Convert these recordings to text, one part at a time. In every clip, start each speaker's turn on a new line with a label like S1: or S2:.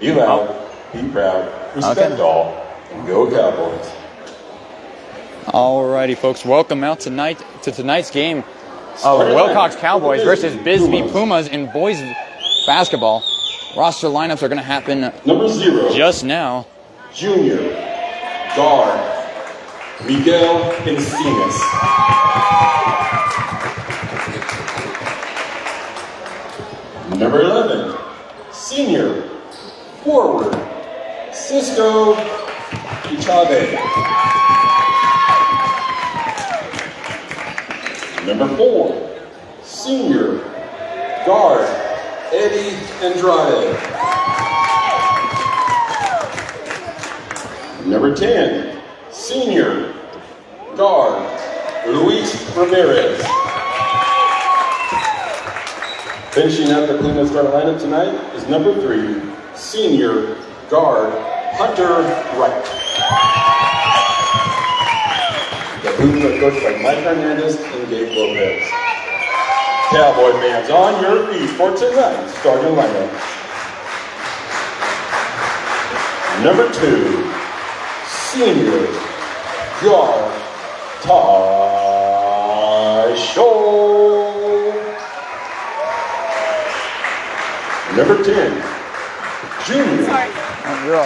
S1: Be loud, be proud, respect all, and go Cowboys.
S2: Alrighty, folks, welcome out tonight to tonight's game of Willcox Cowboys versus Bisbee Pumas in boys basketball. Roster lineups are going to happen
S1: Number 0,
S2: just now.
S1: Junior, guard, Miguel Encinas. Number 11, senior, forward, Cisco Ichabe. Number 4, senior, guard, Eddie Andrade. Number 10, senior, guard, Luis Ramirez. Finishing out the Pumas starting lineup tonight is number 3, senior, guard, Hunter Wright. The Pumas are coached by Mike Hernandez and Gabe Lopez. Cowboy fans, on your feet for tonight's starting lineup. Number 2, senior, guard, Ty Scholl. Number 10, junior,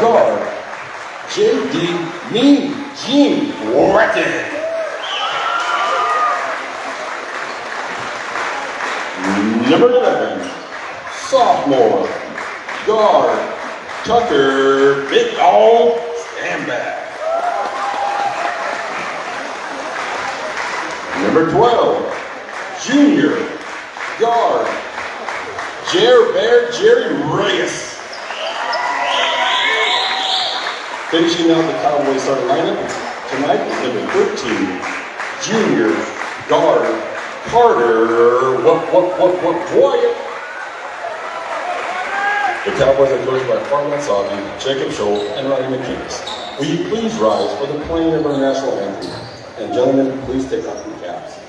S1: guard, J.D. Mean Gene Wharton. Number 11, sophomore, guard, Tucker Big Dog Standback. Number 12, junior, guard, Jerry Reyes. Finishing out the Cowboys starting lineup tonight is number 13, junior, guard, Carter Wyatt. The Cowboys are coached by Farman Sabi, Jacob Scholl, and Ronnie McKinnis. Will you please rise for the playing of our national anthem? And gentlemen, please take off your caps.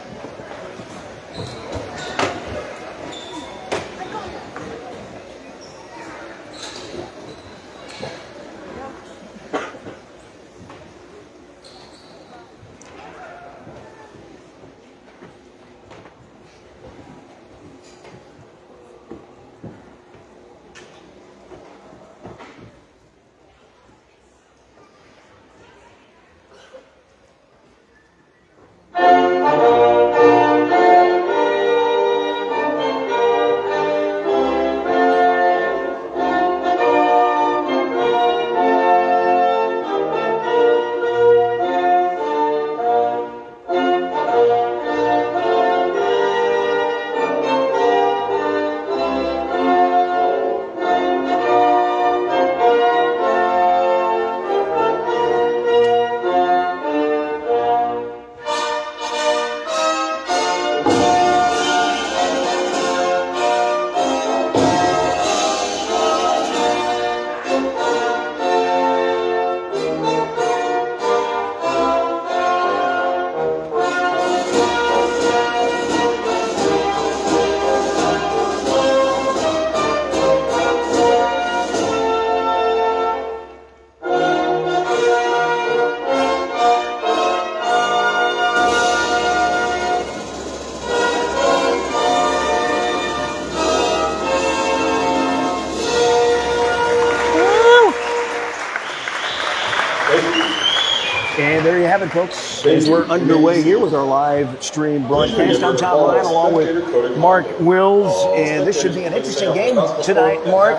S3: And there you have it, folks. As we're underway here with our live stream broadcast, I'm Tom Ryan along with Mark Wills, and this should be an interesting game tonight, Mark,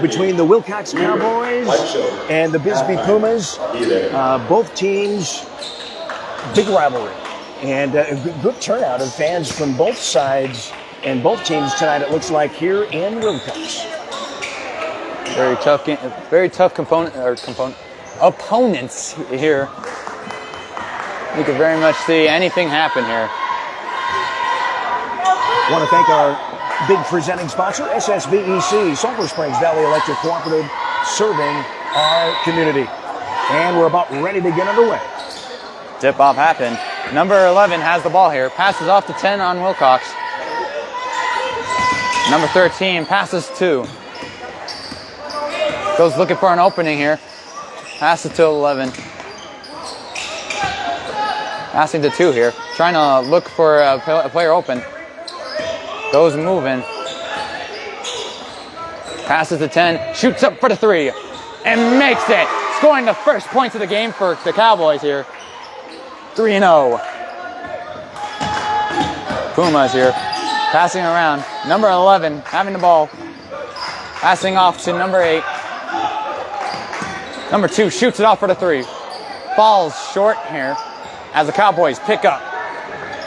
S3: between the Willcox Cowboys and the Bisbee Pumas. Both teams, big rivalry, and a good turnout of fans from both sides and both teams tonight, it looks like, here in Willcox.
S2: Very tough game, very tough opponents here. You could very much see anything happen here.
S3: I want to thank our big presenting sponsor, SSVEC, Sulphur Springs Valley Electric Cooperative, serving our community. And we're about ready to get underway.
S2: Tip-off happened. Number 11 has the ball here. Passes off to 10 on Willcox. Number 13 passes to Goes looking for an opening here. Passes to 11. Passing to 2 here. Trying to look for a player open. Goes moving. Passes to 10. Shoots up for the 3. And makes it. Scoring the first points of the game for the Cowboys here. 3-0. Pumas here. Passing around. Number 11 having the ball. Passing off to number 8. Number 2 shoots it off for the 3. Falls short here as the Cowboys pick up.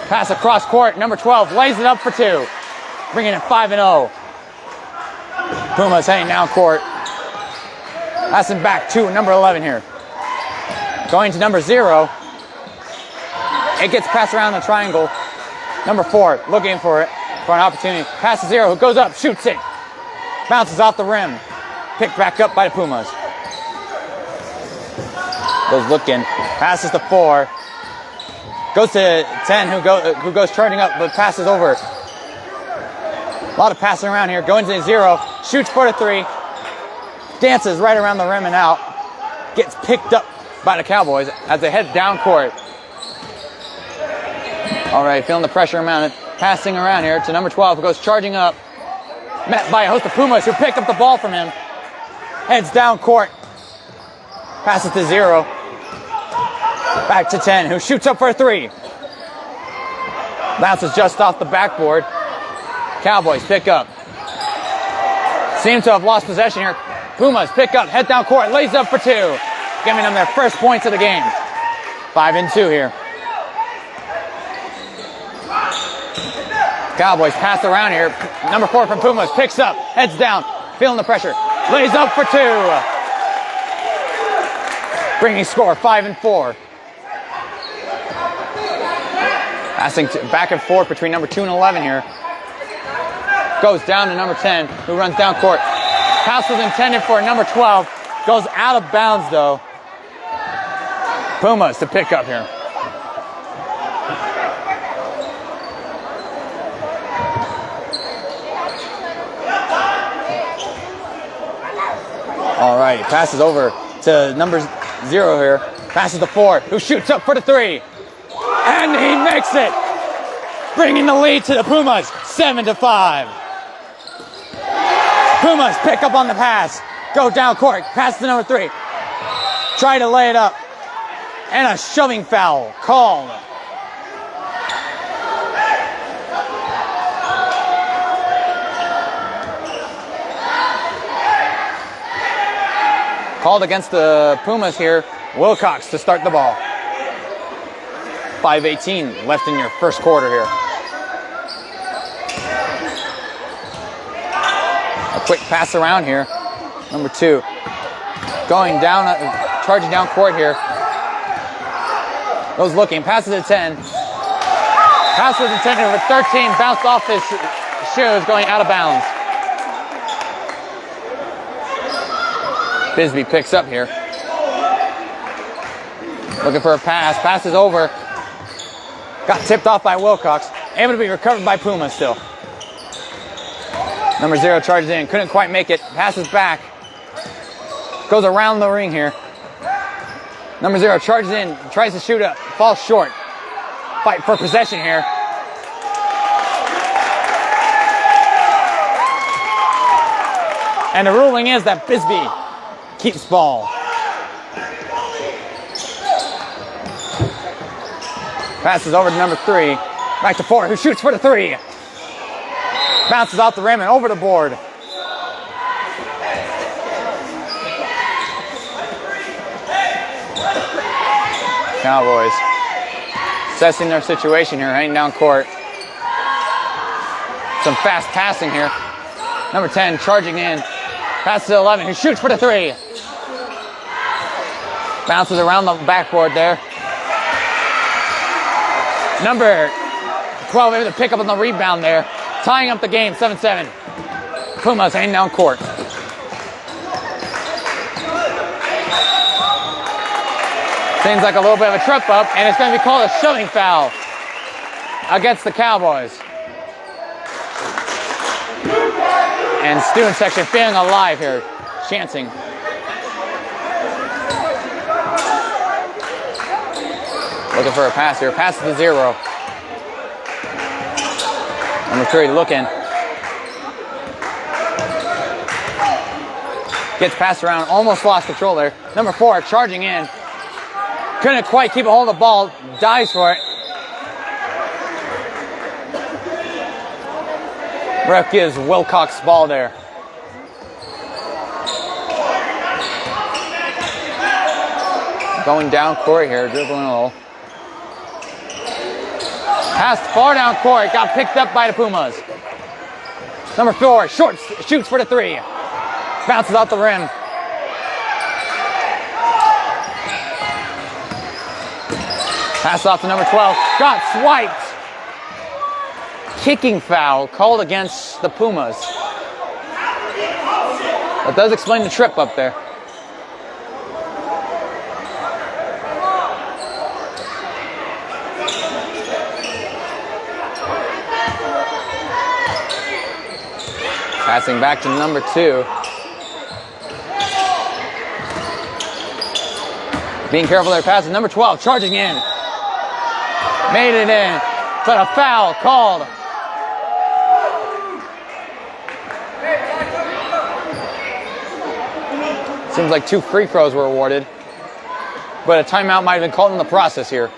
S2: Pass across court. Number 12 lays it up for 2. Bringing it 5-0. Pumas heading down court. Passing back to number 11 here. Going to number 0. It gets passed around the triangle. Number 4 looking for it for an opportunity. Pass to 0 who goes up, shoots it. Bounces off the rim. Picked back up by the Pumas. Goes looking. Passes to 4. Goes to 10 who goes charging up but passes over. A lot of passing around here. Going to 0. Shoots for the 3. Dances right around the rim and out. Gets picked up by the Cowboys as they head down court. All right, feeling the pressure around it. Passing around here to number 12 who goes charging up. Met by a host of Pumas who pick up the ball from him. Heads down court. Passes to 0. Back to 10 who shoots up for a 3. Bounces just off the backboard. Cowboys pick up. Seem to have lost possession here. Pumas pick up, head down court, lays up for 2. Giving them their first points of the game. 5-2 here. Cowboys pass around here. Number 4 from Pumas picks up, heads down, feeling the pressure. Lays up for 2. Bringing score 5-4. Passing back and forth between number 2 and 11 here. Goes down to number 10 who runs down court. Pass was intended for number 12. Goes out of bounds though. Pumas to pick up here. All right, passes over to number 0 here. Passes to 4, who shoots up for the 3. And he makes it. Bringing the lead to the Pumas, 7-5. Pumas pick up on the pass. Go down court, pass to number 3. Try to lay it up. And a shoving foul called. Called against the Pumas here. Willcox to start the ball. 5:18 left in your first quarter here. A quick pass around here. Number 2. Going down, charging down court here. Goes looking, passes to 10. Pass was intended for 13, bounced off his shoes, going out of bounds. Bisbee picks up here. Looking for a pass. Passes over. Got tipped off by Willcox. Able to be recovered by Puma still. Number 0 charges in. Couldn't quite make it. Passes back. Goes around the ring here. Number 0 charges in. Tries to shoot up. Falls short. Fight for possession here. And the ruling is that Bisbee keeps ball. Passes over to number 3. Back to 4, who shoots for the 3. Bounces off the rim and over the board. Cowboys assessing their situation here, heading down court. Some fast passing here. Number 10 charging in. Passes to 11, who shoots for the 3. Bounces around the backboard there. Number 12 able to pick up on the rebound there. Tying up the game, 7-7. Pumas heading down court. Seems like a little bit of a trip up, and it's going to be called a shoving foul against the Cowboys. And student section feeling alive here, chanting. Looking for a pass here. Passes to 0. Number 3 looking. Gets passed around. Almost lost control there. Number 4 charging in. Couldn't quite keep a hold of the ball. Dives for it. Ref gives Willcox ball there. Going down court here, dribbling a little. Passed far down court, got picked up by the Pumas. Number 4, short, shoots for the 3. Bounces out the rim. Pass off to number 12, got swiped. Kicking foul called against the Pumas. That does explain the trip up there. Passing back to number 2. Being careful there, passing. Number 12, charging in. Made it in, but a foul called. Seems like 2 free throws were awarded, but a timeout might have been called in the process here.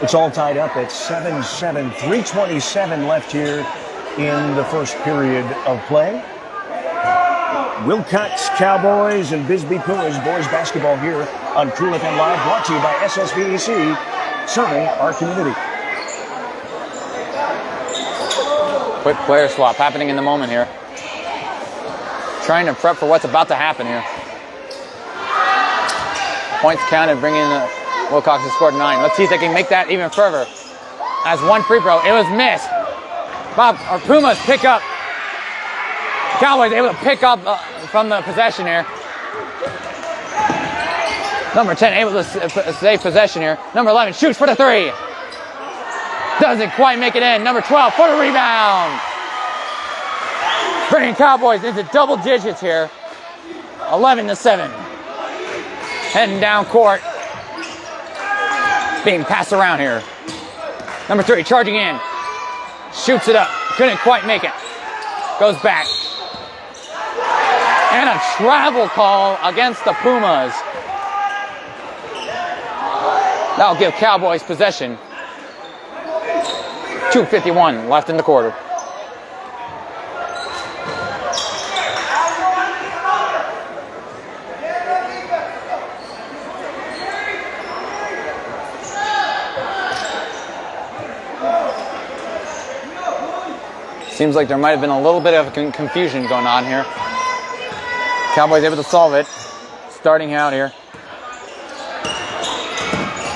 S3: It's all tied up at 7-7, 3:27 left here in the first period of play. Willcox Cowboys and Bisbee Pumas boys basketball here on Crew FM Live, brought to you by SSVEC, serving our community.
S2: Quick player swap happening in the moment here. Trying to prep for what's about to happen here. Points counted, bringing Willcox has scored 9. Let's see if they can make that even further. As 1 free throw, it was missed. Our Pumas pick up. Cowboys able to pick up from the possession here. Number 10 able to save possession here. Number 11 shoots for the 3. Doesn't quite make it in. Number 12 for the rebound. Bringing Cowboys into double digits here. 11-7. Heading down court. Being passed around here. Number 3 charging in. Shoots it up. Couldn't quite make it. Goes back. And a travel call against the Pumas. That'll give Cowboys possession. 2:51 left in the quarter. Seems like there might have been a little bit of confusion going on here. Cowboys able to solve it. Starting out here.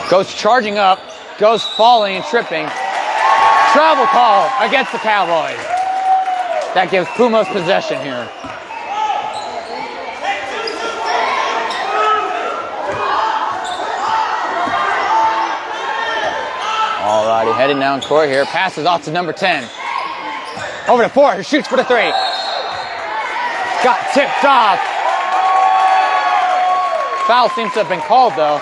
S2: Goes charging up. Goes falling and tripping. Travel call against the Cowboys. That gives Pumas possession here. Alrighty, heading down court here. Passes off to number 10. Over to 4, who shoots for the 3. Got tipped off. Foul seems to have been called though.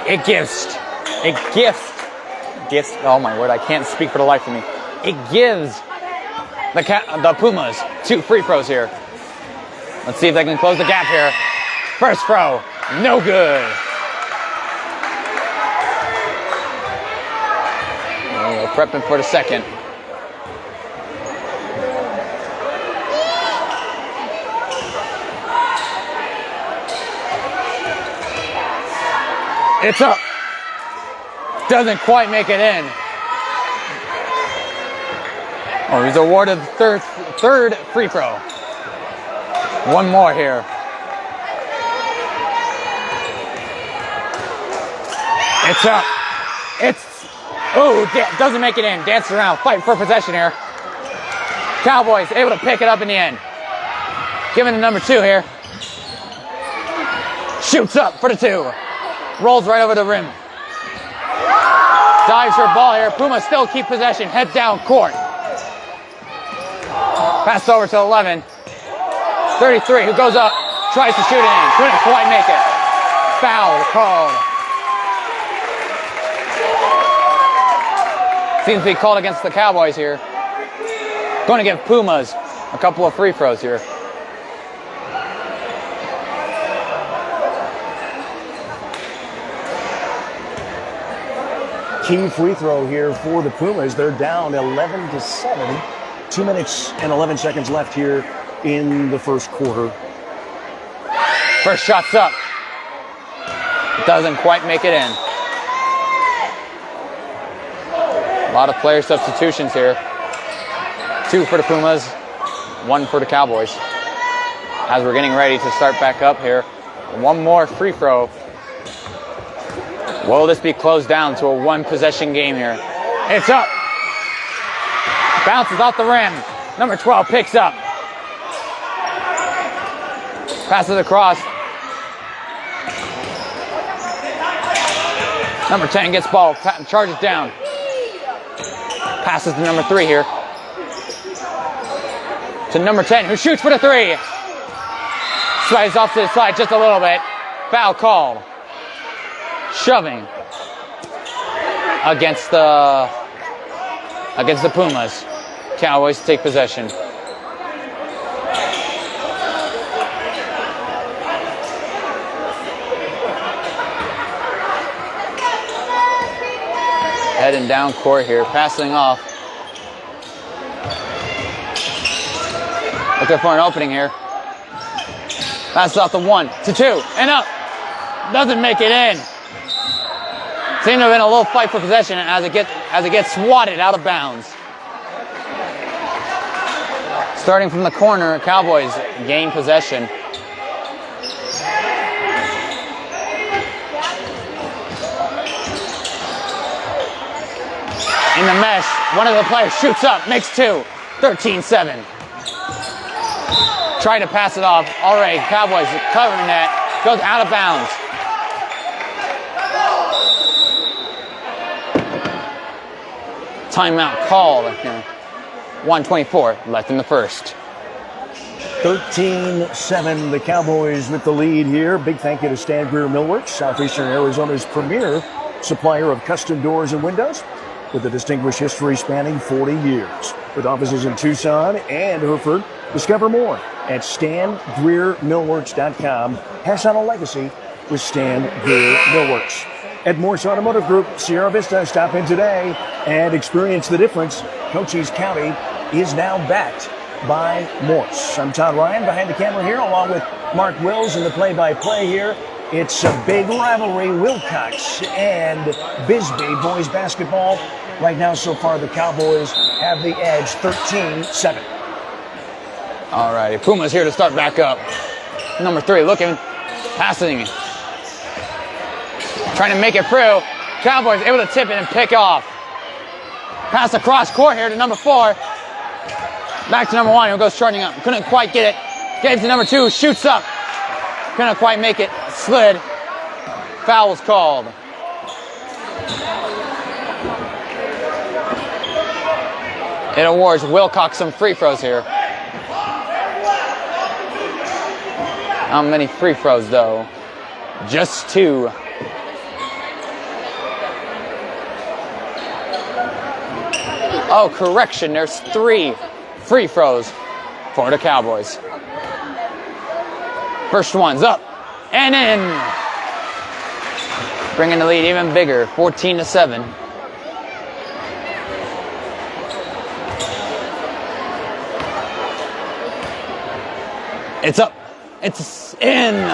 S2: It gifts, oh my word, I can't speak for the life of me. It gives the Pumas 2 free throws here. Let's see if they can close the gap here. First throw, no good. And we're prepping for the second. It's up. Doesn't quite make it in. Oh, he's awarded the third free throw. One more here. It's up. Doesn't make it in. Dances around, fighting for possession here. Cowboys able to pick it up in the end. Giving the number 2 here. Shoots up for the 2. Rolls right over the rim. Dives for a ball here. Pumas still keep possession. Head down court. Pass over to 11. 33, who goes up, tries to shoot it in. Couldn't quite make it. Foul called. Seems to be called against the Cowboys here. Going to give Pumas a couple of free throws here.
S3: Key free throw here for the Pumas. They're down 11-7. 2 minutes and 11 seconds left here in the first quarter.
S2: First shot's up. Doesn't quite make it in. A lot of player substitutions here. 2 for the Pumas, 1 for the Cowboys. As we're getting ready to start back up here, one more free throw. Will this be closed down to a 1-possession game here? It's up. Bounces off the rim. Number 12 picks up. Passes across. Number 10 gets ball, charges down. Passes to number 3 here. To number 10, who shoots for the 3. Slides off to the side just a little bit. Foul called. Shoving against the Pumas. Cowboys take possession. Heading down court here, passing off. Looking for an opening here. Passes off to 1, to 2, and up. Doesn't make it in. Seemed to have been a little fight for possession as it gets swatted out of bounds. Starting from the corner, Cowboys gain possession. In the mesh, one of the players shoots up, makes 2, 13-7. Trying to pass it off. All right, Cowboys covering that. Goes out of bounds. Timeout called. 1:24 left in the first.
S3: 13-7, the Cowboys with the lead here. Big thank you to Stan Greer Millworks, Southeastern Arizona's premier supplier of custom doors and windows with a distinguished history spanning 40 years. With offices in Tucson and Hereford, discover more at StanGreerMillworks.com. Pass on a legacy with Stan Greer Millworks. At MORSE Automotive Group, Sierra Vista, stop in today and experience the difference. Cochise County is now backed by MORSE. I'm Todd Ryan behind the camera here, along with Mark Wills in the play-by-play here. It's a big rivalry, Willcox and Bisbee boys basketball. Right now, so far, the Cowboys have the edge, 13-7.
S2: All righty, Puma's here to start back up. Number 3 looking, passing. Trying to make it through. Cowboys able to tip it and pick off. Pass across court here to number 4. Back to number 1, who goes charging up. Couldn't quite get it. Gave to number 2, shoots up. Couldn't quite make it. Slid. Foul was called. It awards Willcox some free throws here. How many free throws, though? Just 2. Oh, correction, there's 3 free throws for the Cowboys. First one's up and in. Bringing the lead even bigger, 14-7. It's up. It's in.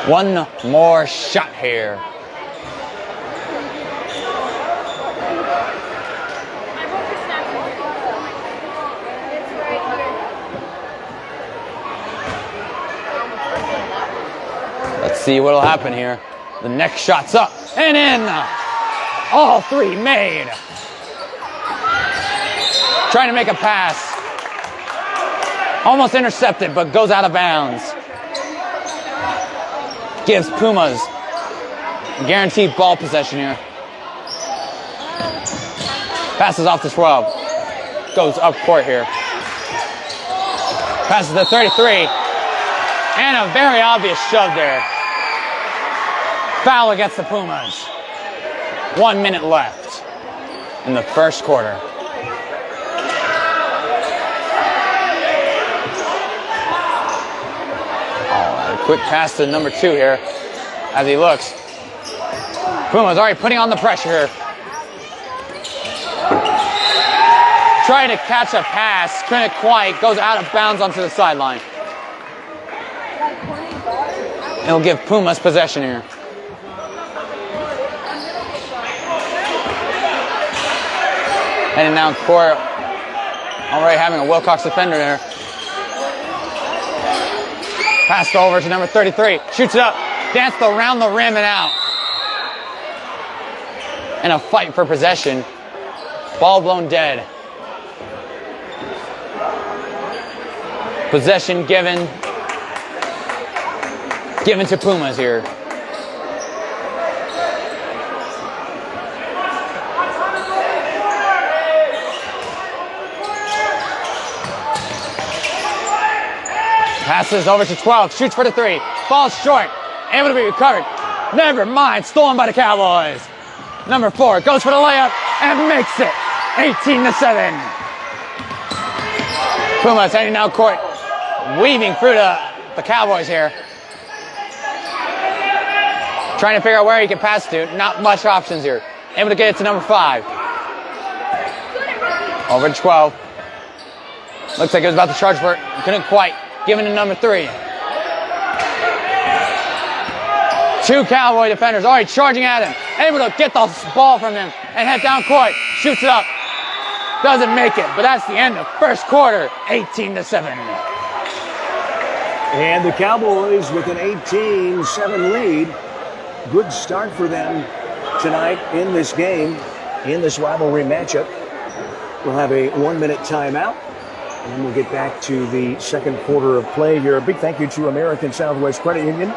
S2: One more shot here. Let's see what'll happen here. The next shot's up and in. All 3 made. Trying to make a pass. Almost intercepted, but goes out of bounds. Gives Pumas guaranteed ball possession here. Passes off to 12. Goes up court here. Passes to 33. And a very obvious shove there. Foul against the Pumas. 1 minute left in the first quarter. All right, quick pass to number 2 here as he looks. Pumas already putting on the pressure here. Trying to catch a pass, couldn't quite, goes out of bounds onto the sideline. It'll give Pumas possession here. Heading down court, already having a Willcox defender there. Passed over to number 33, shoots it up, danced around the rim and out. And a fight for possession. Ball blown dead. Possession given to Pumas here. Passes over to 12, shoots for the 3, falls short, able to be recovered. Never mind, stolen by the Cowboys. Number 4 goes for the layup and makes it 18-7. Pumas heading down court, weaving through the Cowboys here. Trying to figure out where he can pass to. Not much options here. Able to get it to number 5. Over to 12. Looks like he was about to charge for it. Couldn't quite. Giving to number 3. 2 Cowboy defenders already charging at him. Able to get the ball from him and head down court. Shoots it up. Doesn't make it, but that's the end of first quarter. 18-7.
S3: And the Cowboys with an 18-7 lead. Good start for them tonight in this game, in this rivalry matchup. We'll have a 1-minute timeout, and then we'll get back to the second quarter of play here. A big thank you to American Southwest Credit Union.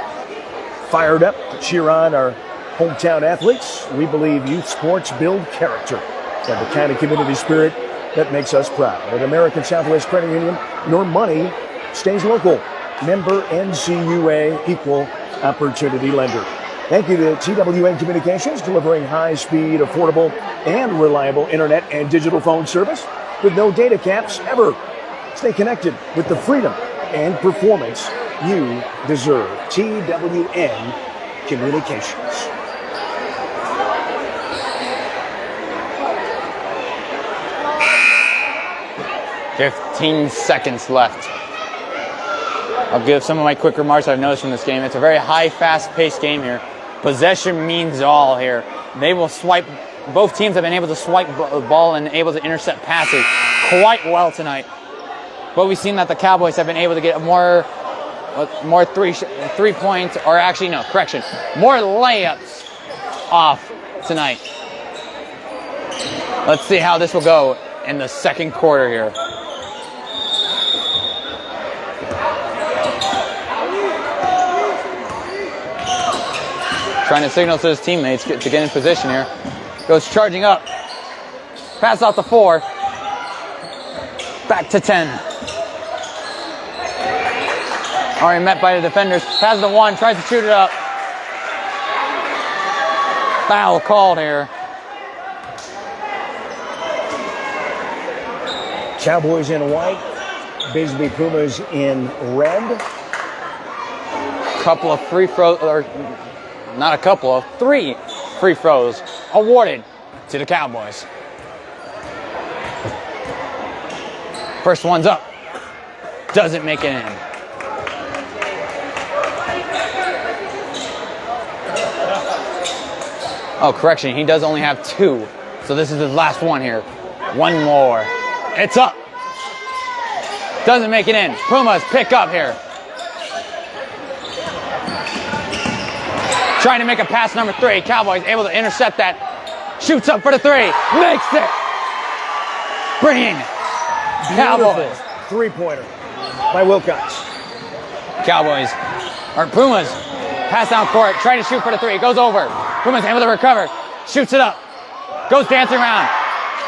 S3: Fired up to cheer on our hometown athletes. We believe youth sports build character and the kind of community spirit that makes us proud. At American Southwest Credit Union, your money stays local. Member NCUA, equal opportunity lender. Thank you to TWN Communications, delivering high-speed, affordable, and reliable internet and digital phone service with no data caps ever. Stay connected with the freedom and performance you deserve. TWN Communications.
S2: "15 seconds left. I'll give some of my quick remarks I've noticed from this game. It's a very high, fast-paced game here. Possession means all here. They will swipe. Both teams have been able to swipe the ball and able to intercept passes quite well tonight. But we've seen that the Cowboys have been able to get more 3 points, or actually no, correction, more layups off tonight. Let's see how this will go in the second quarter here. Trying to signal to his teammates to get in position here. Goes charging up. Pass off to 4. Back to 10. Already met by the defenders. Passes to 1. Tries to shoot it up. Foul called here.
S3: Cowboys in white. Bisbee Pumas in red.
S2: Couple of free throws, or not a couple of 3 free throws awarded to the Cowboys. First one's up. Doesn't make it in. Oh, correction. He does only have 2. So this is his last one here. One more. It's up. Doesn't make it in. Pumas pick up here. Trying to make a pass, number 3. Cowboys able to intercept that. Shoots up for the 3. Makes it. Bringing Cowboys.
S3: Three-pointer by Willcox.
S2: Cowboys, or Pumas, pass down court. Trying to shoot for the 3. Goes over. Pumas able to recover. Shoots it up. Goes dancing around.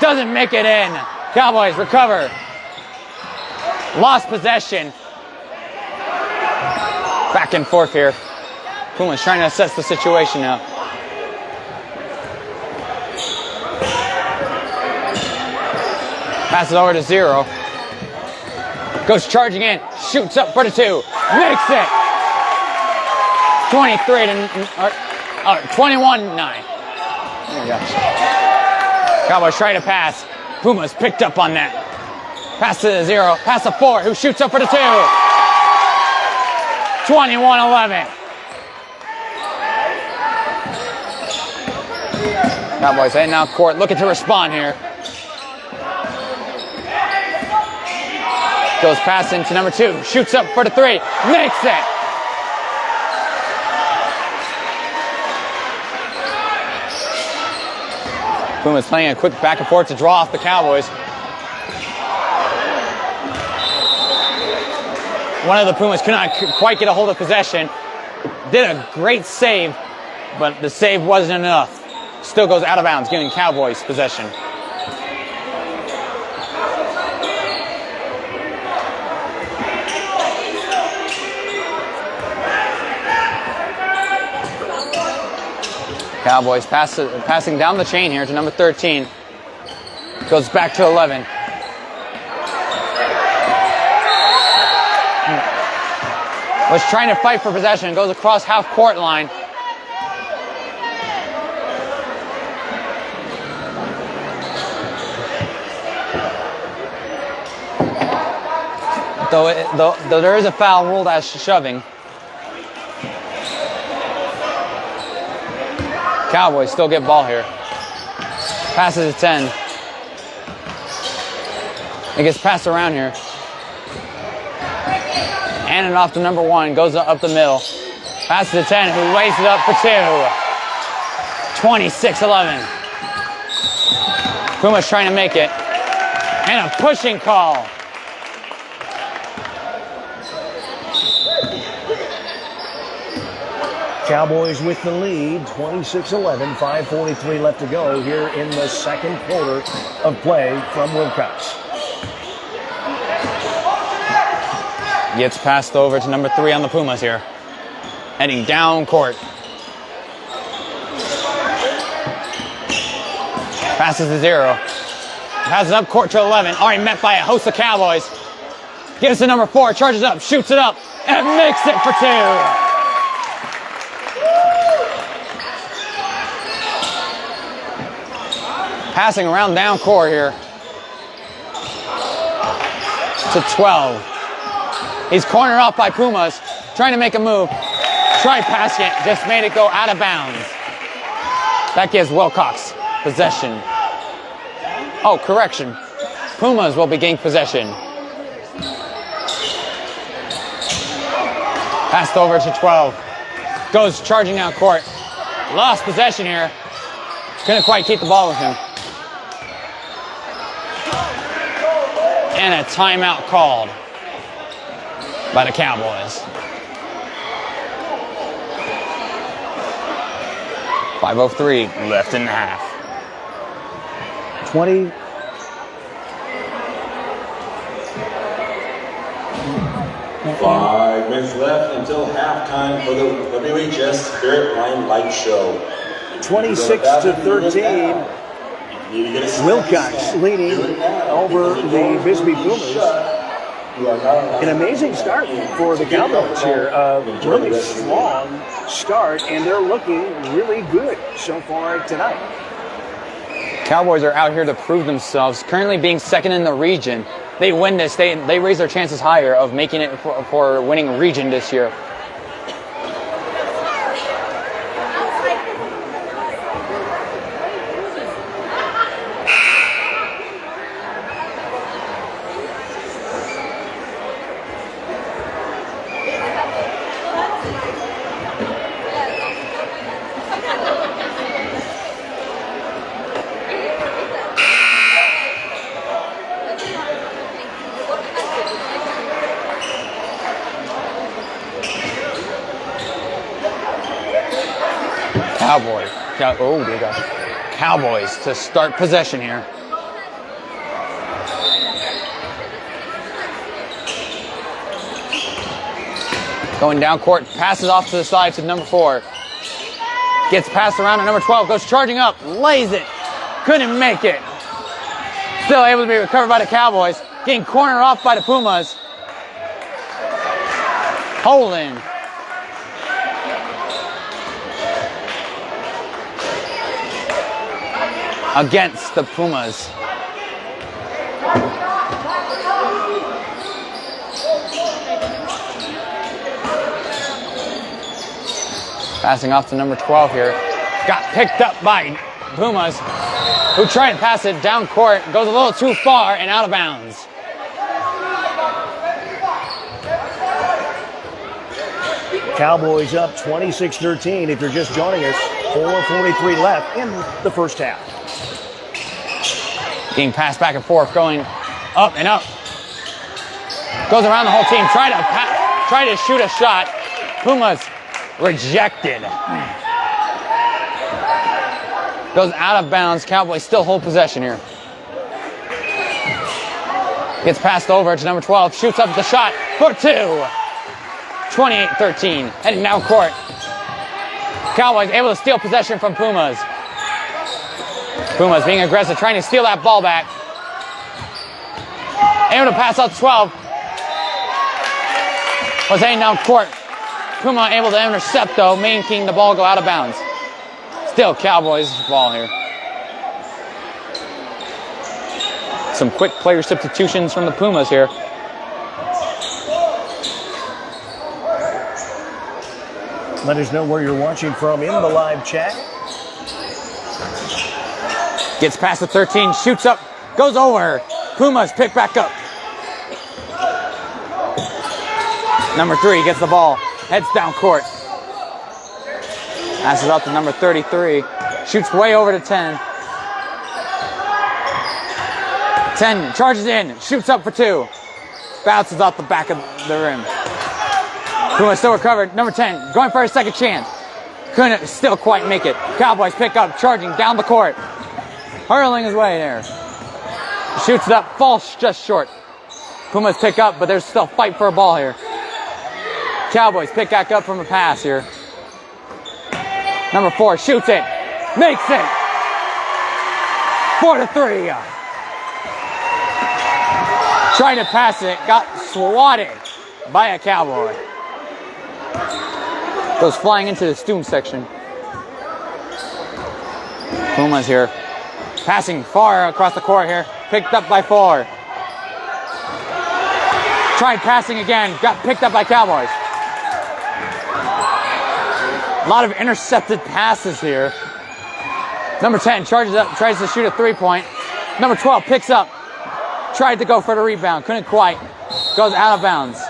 S2: doesn't make it in. Cowboys recover. Lost possession. Back and forth here. Pumas trying to assess the situation now. Passes over to 0. Goes charging in. Shoots up for the 2. Makes it. 21-9. There we go. Cowboys try to pass. Pumas picked up on that. Pass to the 0. Pass to 4, who shoots up for the 2. 21-11. Cowboys heading out court, looking to respond here. Goes pass into number 2. Shoots up for the 3. Makes it. Pumas playing a quick back and forth to draw off the Cowboys. One of the Pumas could not quite get a hold of possession. Did a great save, but the save wasn't enough. Still goes out of bounds, giving Cowboys possession. Cowboys passing down the chain here to number 13. Goes back to 11. Was trying to fight for possession. Goes across half court line. Though there is a foul ruled as shoving. Cowboys still get ball here. Passes to 10. It gets passed around here. And it off to number 1. Goes up the middle. Passes to 10, who lays it up for 2. 26-11. Pumas trying to make it. And a pushing call.
S3: Cowboys with the lead, 26-11, 5:43 left to go here in the second quarter of play from Willcox.
S2: Gets passed over to number 3 on the Pumas here. Heading down court. Passes to 0. Passes up court to 11. Already met by a host of Cowboys. Gives to number 4, charges up, shoots it up, and makes it for 2. Passing around down court here to 12. He's cornered off by Pumas, trying to make a move. Tried passing it, just made it go out of bounds. That gives Willcox possession. Oh, correction. Pumas will be gaining possession. Passed over to 12. Goes charging down court. Lost possession here. Couldn't quite keep the ball with him. And a timeout called by the Cowboys. 5:03 left in the half.
S3: 20.
S1: Five minutes left until halftime for the WHS Spirit Line Light Show.
S3: 26-13. Willcox leading over the Bisbee Pumas. An amazing start for the Cowboys here. A really strong start, and they're looking really good so far tonight.
S2: Cowboys are out here to prove themselves. Currently being second in the region. They win this, they raise their chances higher of making it for winning region this year. Cowboys to start possession here. Going down court, passes off to the side to number 4. Gets passed around to number 12, goes charging up, lays it. Couldn't make it. Still able to be recovered by the Cowboys. Getting cornered off by the Pumas. Holding. Against the Pumas. Passing off to number 12 here. Got picked up by Pumas, who tried to pass it down court. Goes a little too far and out of bounds.
S3: Cowboys up 26-13 if you're just joining us. 4:43 left in the first half.
S2: Being passed back and forth, going up and up. Goes around the whole team. Try to shoot a shot. Pumas rejected. Goes out of bounds. Cowboys still hold possession here. Gets passed over to number 12. Shoots up the shot for 2. 28-13. Heading down court. Cowboys able to steal possession from Pumas. Pumas being aggressive, trying to steal that ball back. Able to pass out to 12. Was heading down court. Puma able to intercept though, making the ball go out of bounds. Still Cowboys ball here. Some quick player substitutions from the Pumas here.
S3: Let us know where you're watching from in the live chat.
S2: Gets past the 13, shoots up, goes over. Pumas pick back up. Number 3 gets the ball, heads down court. Passes out to number 33. Shoots way over to 10. 10 charges in, shoots up for 2. Bounces off the back of the rim. Pumas still recovered. Number 10 going for a second chance. Couldn't still quite make it. Cowboys pick up, charging down the court. Hurling his way there. Shoots it up, falls just short. Pumas pick up, but there's still a fight for a ball here. Cowboys pick back up from a pass here. Number 4 shoots it, makes it. 4-3. Trying to pass it, got swatted by a Cowboy. Goes flying into the student section. Pumas here. Passing far across the court here. Picked up by 4. Tried passing again. Got picked up by Cowboys. A lot of intercepted passes here. Number 10 charges up, tries to shoot a 3-point. Number 12 picks up. Tried to go for the rebound. Couldn't quite. Goes out of bounds.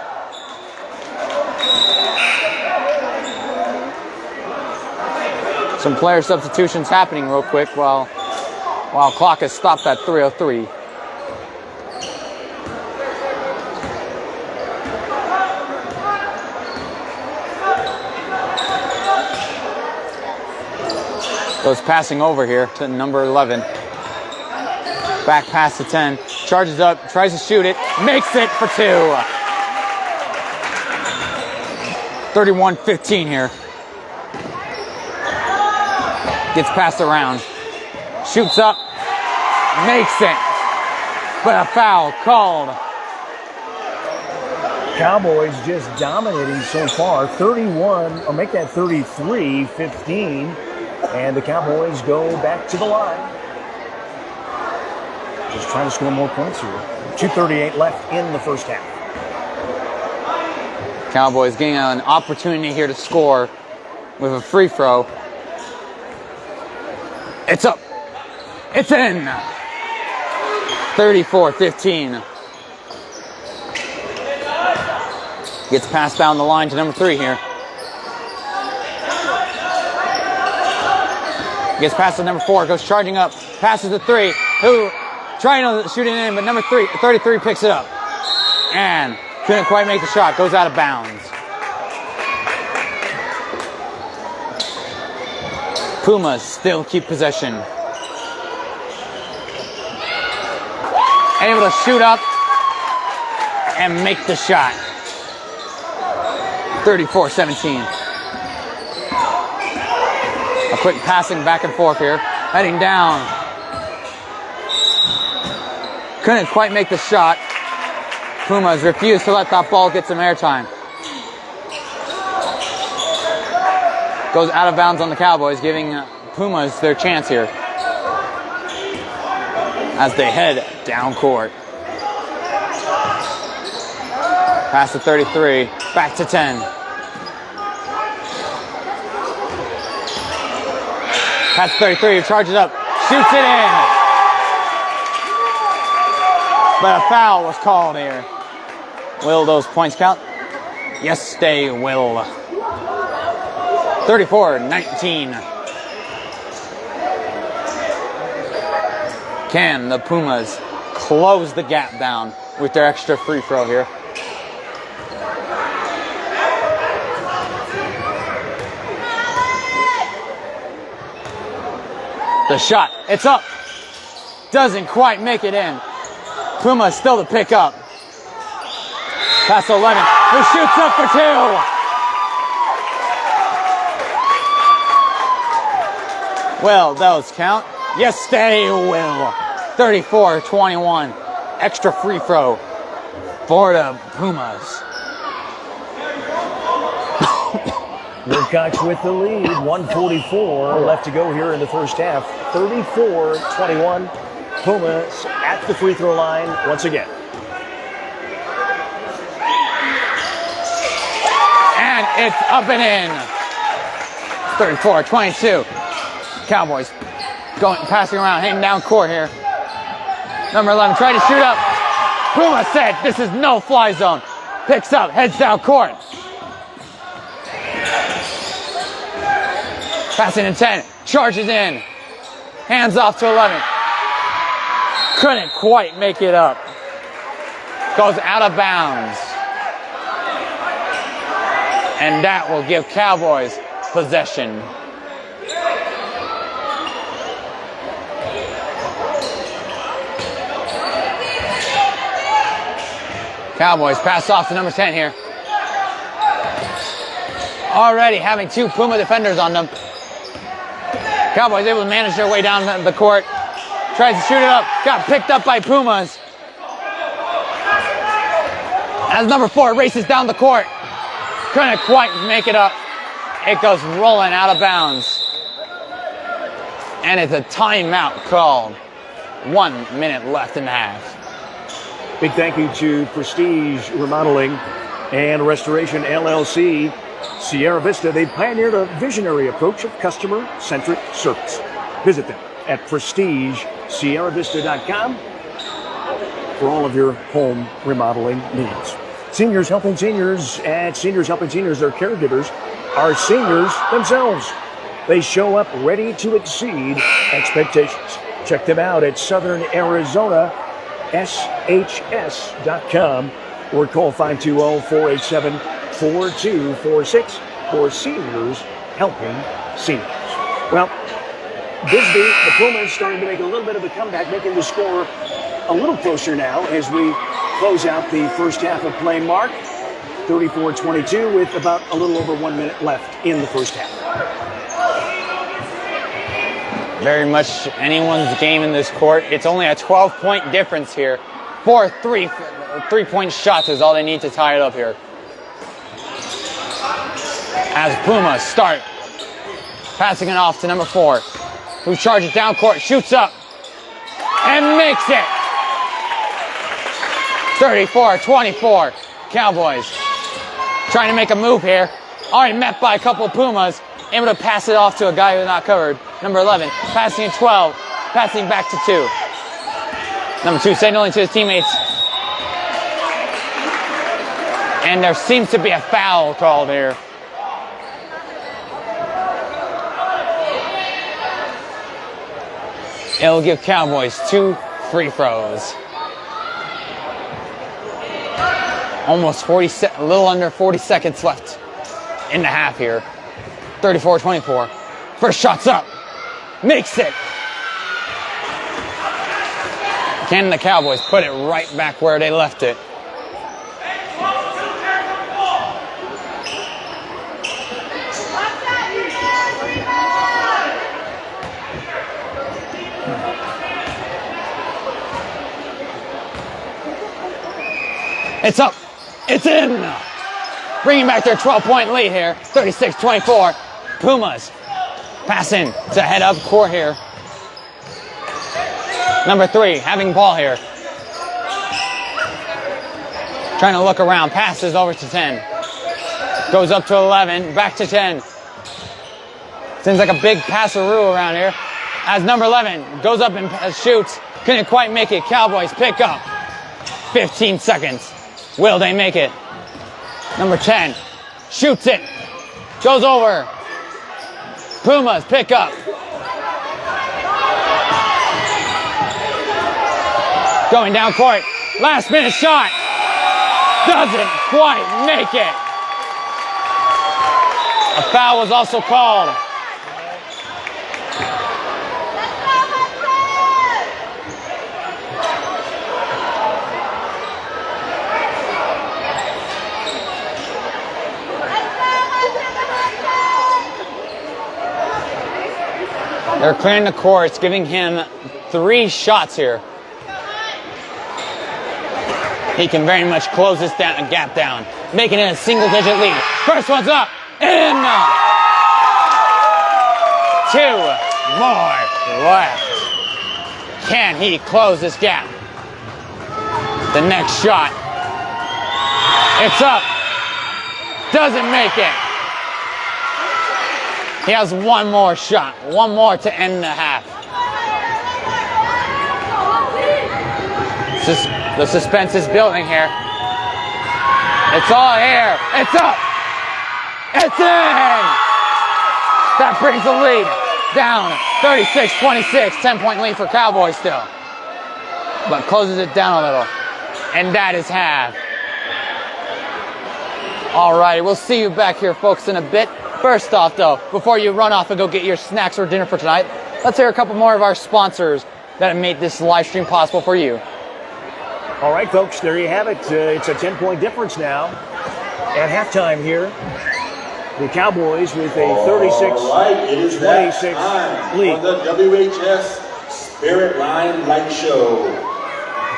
S2: Some player substitutions happening real quick while clock is stopped at 3:03. Goes passing over here to number 11. Back pass to 10. Charges up, tries to shoot it, makes it for 2. 31-15 here. Gets passed around. Shoots up, makes it. But a foul called.
S3: Cowboys just dominating so far. 31, or make that 33-15. And the Cowboys go back to the line. Just trying to score more points here. 2:38 left in the first half.
S2: Cowboys getting an opportunity here to score with a free throw. It's up. It's in. 34-15. Gets passed down the line to number 3 here. Gets past to number 4, goes charging up, passes to 3, who trying to shoot it in, but number 33 picks it up. And couldn't quite make the shot, goes out of bounds. Pumas still keep possession. Able to shoot up and make the shot. 34-17. A quick passing back and forth here. Heading down. Couldn't quite make the shot. Pumas refused to let that ball get some airtime. Goes out of bounds on the Cowboys, giving Pumas their chance here as they head down court. Pass to 33, back to 10. Pass to 33, charges up, shoots it in. But a foul was called here. Will those points count? Yes, they will. 34-19. Can the Pumas close the gap down with their extra free throw here? The shot, it's up. Doesn't quite make it in. Pumas still to pick up. Pass to 11, who shoots up for 2. Will those count? Yes, they will. 34-21. Extra free throw for the Pumas.
S3: Willcox with the lead. 1:44 left to go here in the first half. 34-21. Pumas at the free throw line once again.
S2: And it's up and in. 34-22. Cowboys going, passing around, heading down court here. Number 11 trying to shoot up. Puma said, this is no fly zone. Picks up, heads down court. Passing to 10, charges in. Hands off to 11. Couldn't quite make it up. Goes out of bounds. And that will give Cowboys possession. Cowboys pass off to number 10 here. Already having 2 Puma defenders on them. Cowboys able to manage their way down the court. Tries to shoot it up. Got picked up by Pumas. As number 4 races down the court. Couldn't quite make it up. It goes rolling out of bounds. And it's a timeout called. 1 minute left in the half.
S3: Big thank you to Prestige Remodeling and Restoration LLC. Sierra Vista, they pioneered a visionary approach of customer-centric service. Visit them at prestigesierravista.com for all of your home remodeling needs. Seniors Helping Seniors at Seniors Helping Seniors, their caregivers are seniors themselves. They show up ready to exceed expectations. Check them out at Southern Arizona, shs.com, or call 520-487-4246 for Seniors Helping Seniors. Well, Bisbee, the Pumas, starting to make a little bit of a comeback, making the score a little closer now as we close out the first half of play. Mark, 34-22 with about a little over 1 minute left in the first half.
S2: Very much anyone's game in this court. It's only a 12-point difference here. 4 three-point shots is all they need to tie it up here. As Pumas start passing it off to number 4, who charges down court, shoots up, and makes it. 34-24. Cowboys trying to make a move here. Already met by a couple Pumas. Able to pass it off to a guy who's not covered. Number 11, passing to 12, passing back to 2. Number 2 signaling to his teammates. And there seems to be a foul called here. It'll give Cowboys 2 free throws. Almost a little under 40 seconds left in the half here. 34-24. First shot's up. Makes it. Can the Cowboys put it right back where they left it? It's up. It's in. Bringing back their 12-point lead here. 36-24. Pumas passing to head up court here. Number 3 having ball here. Trying to look around. Passes over to 10. Goes up to 11. Back to 10. Seems like a big passeroo around here. As number 11 goes up and shoots. Couldn't quite make it. Cowboys pick up. 15 seconds. Will they make it? Number 10 shoots it. Goes over. Pumas pick up. Going down court. Last minute shot. Doesn't quite make it. A foul was also called. They're clearing the courts, giving him 3 shots here. He can very much close this gap down, making it a single-digit lead. First one's up, in! 2 more left. Can he close this gap? The next shot. It's up. Doesn't make it. He has 1 more shot. 1 more to end the half. The suspense is building here. It's all here. It's up. It's in. That brings the lead down. 36-26. 10-point lead for Cowboys still. But closes it down a little. And that is half. All right, we'll see you back here, folks, in a bit. First off, though, before you run off and go get your snacks or dinner for tonight, let's hear a couple more of our sponsors that have made this live stream possible for you.
S3: All right, folks, there you have it. It's a 10-point difference now at halftime here. The Cowboys with a 36-26 lead.
S1: On the WHS Spirit Line Light Show.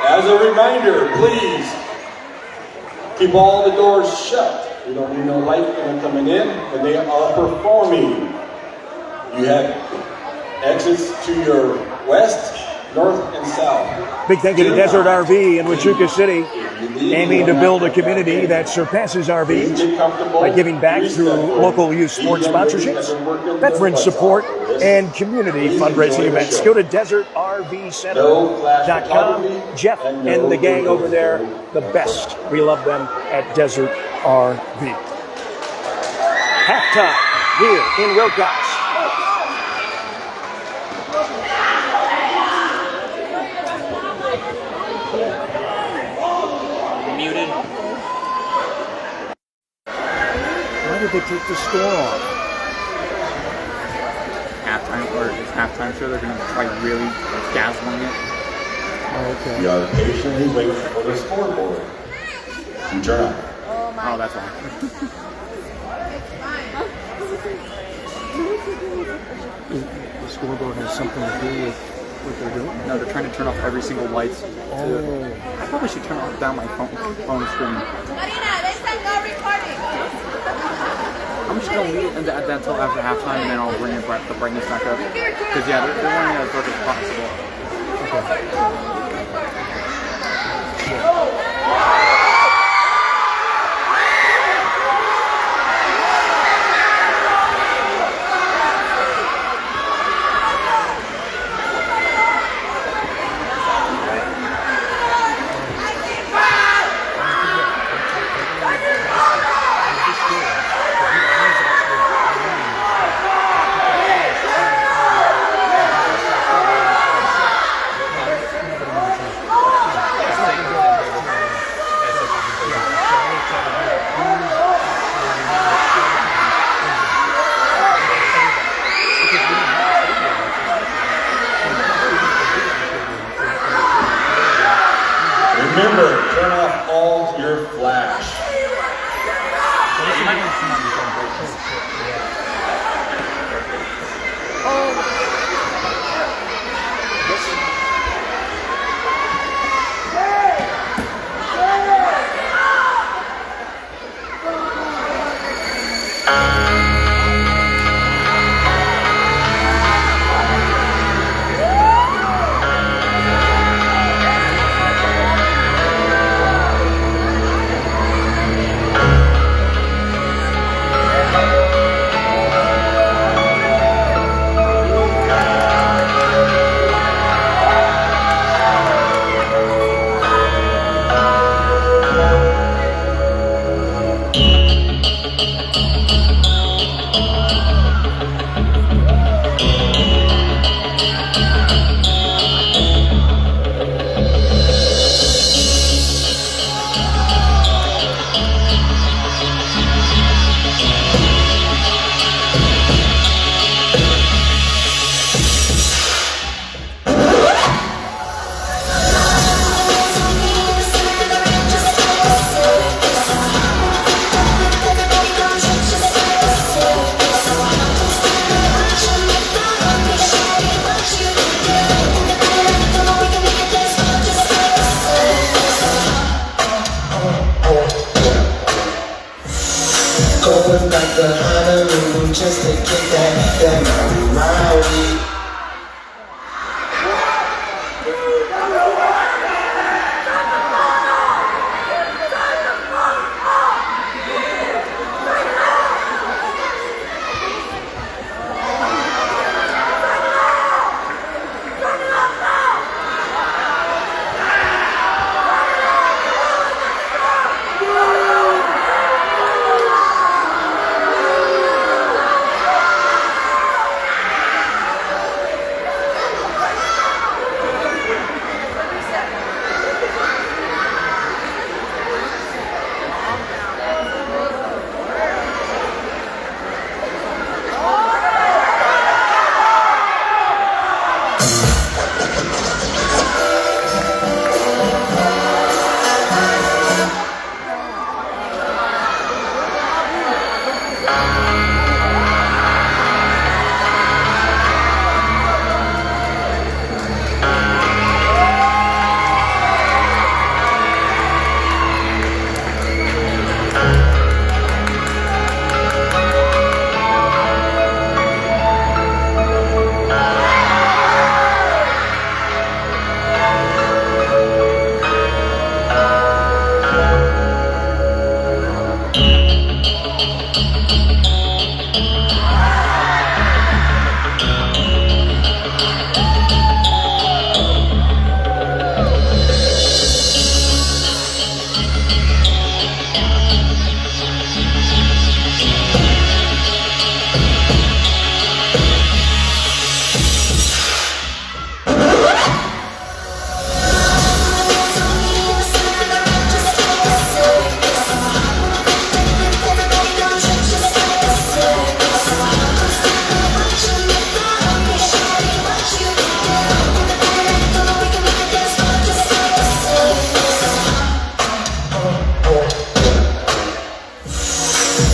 S1: As a reminder, please keep all the doors shut. We don't need no light coming in when they are performing. You have exits to your west, north, and south.
S3: Big thank you to Desert RV in Huachuca City, aiming to build a community that surpasses RVs by giving back through local youth sports sponsorships, veteran support, and community fundraising events. Go to desertrvcenter.com. Jeff and the gang over there, the best. We love them at Desert RV. Halftime here in Willcox.
S2: Muted.
S3: Why did they take the score off?
S2: Halftime, or it's halftime show. They're going to try really dazzling it.
S3: Oh, okay.
S1: You gotta patiently wait for the scoreboard to turn on.
S2: Oh, that's why.
S3: The scoreboard has something to do with what they're doing?
S2: No, they're trying to turn off every single light.
S3: Oh.
S2: I probably should turn down my phone screen.
S4: Marina, this time no recording.
S2: I'm just going to leave it at that until after halftime, and then I'll bring the brightness back up. Because, yeah, they're wanting it as dark as possible.
S5: Going back to Honolulu just to get that rowdy.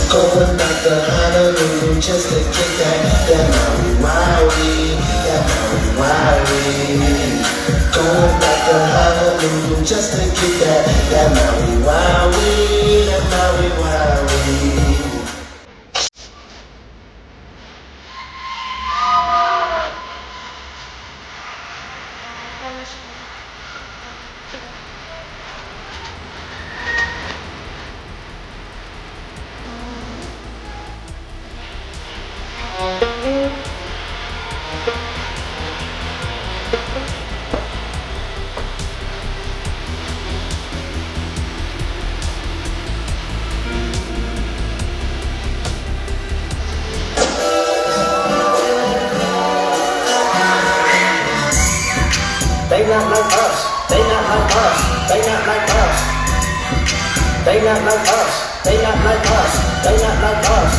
S5: Going back to Honolulu just to get that rowdy. Going back to Honolulu just to get that Maui. They not like us, they not like us, they not like us. They not like us, they not like us, they not like us.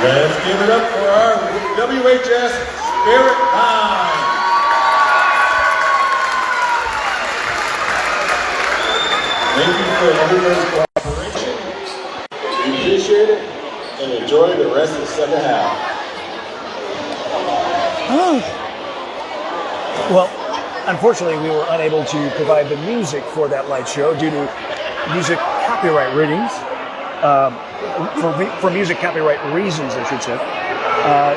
S1: Let's give it up for our WHS Spirit Line. Thank you for everyone's cooperation. We appreciate it and enjoy the rest of the second half.
S3: Well, unfortunately, we were unable to provide the music for that light show due to music copyright readings. For music copyright reasons, I should say.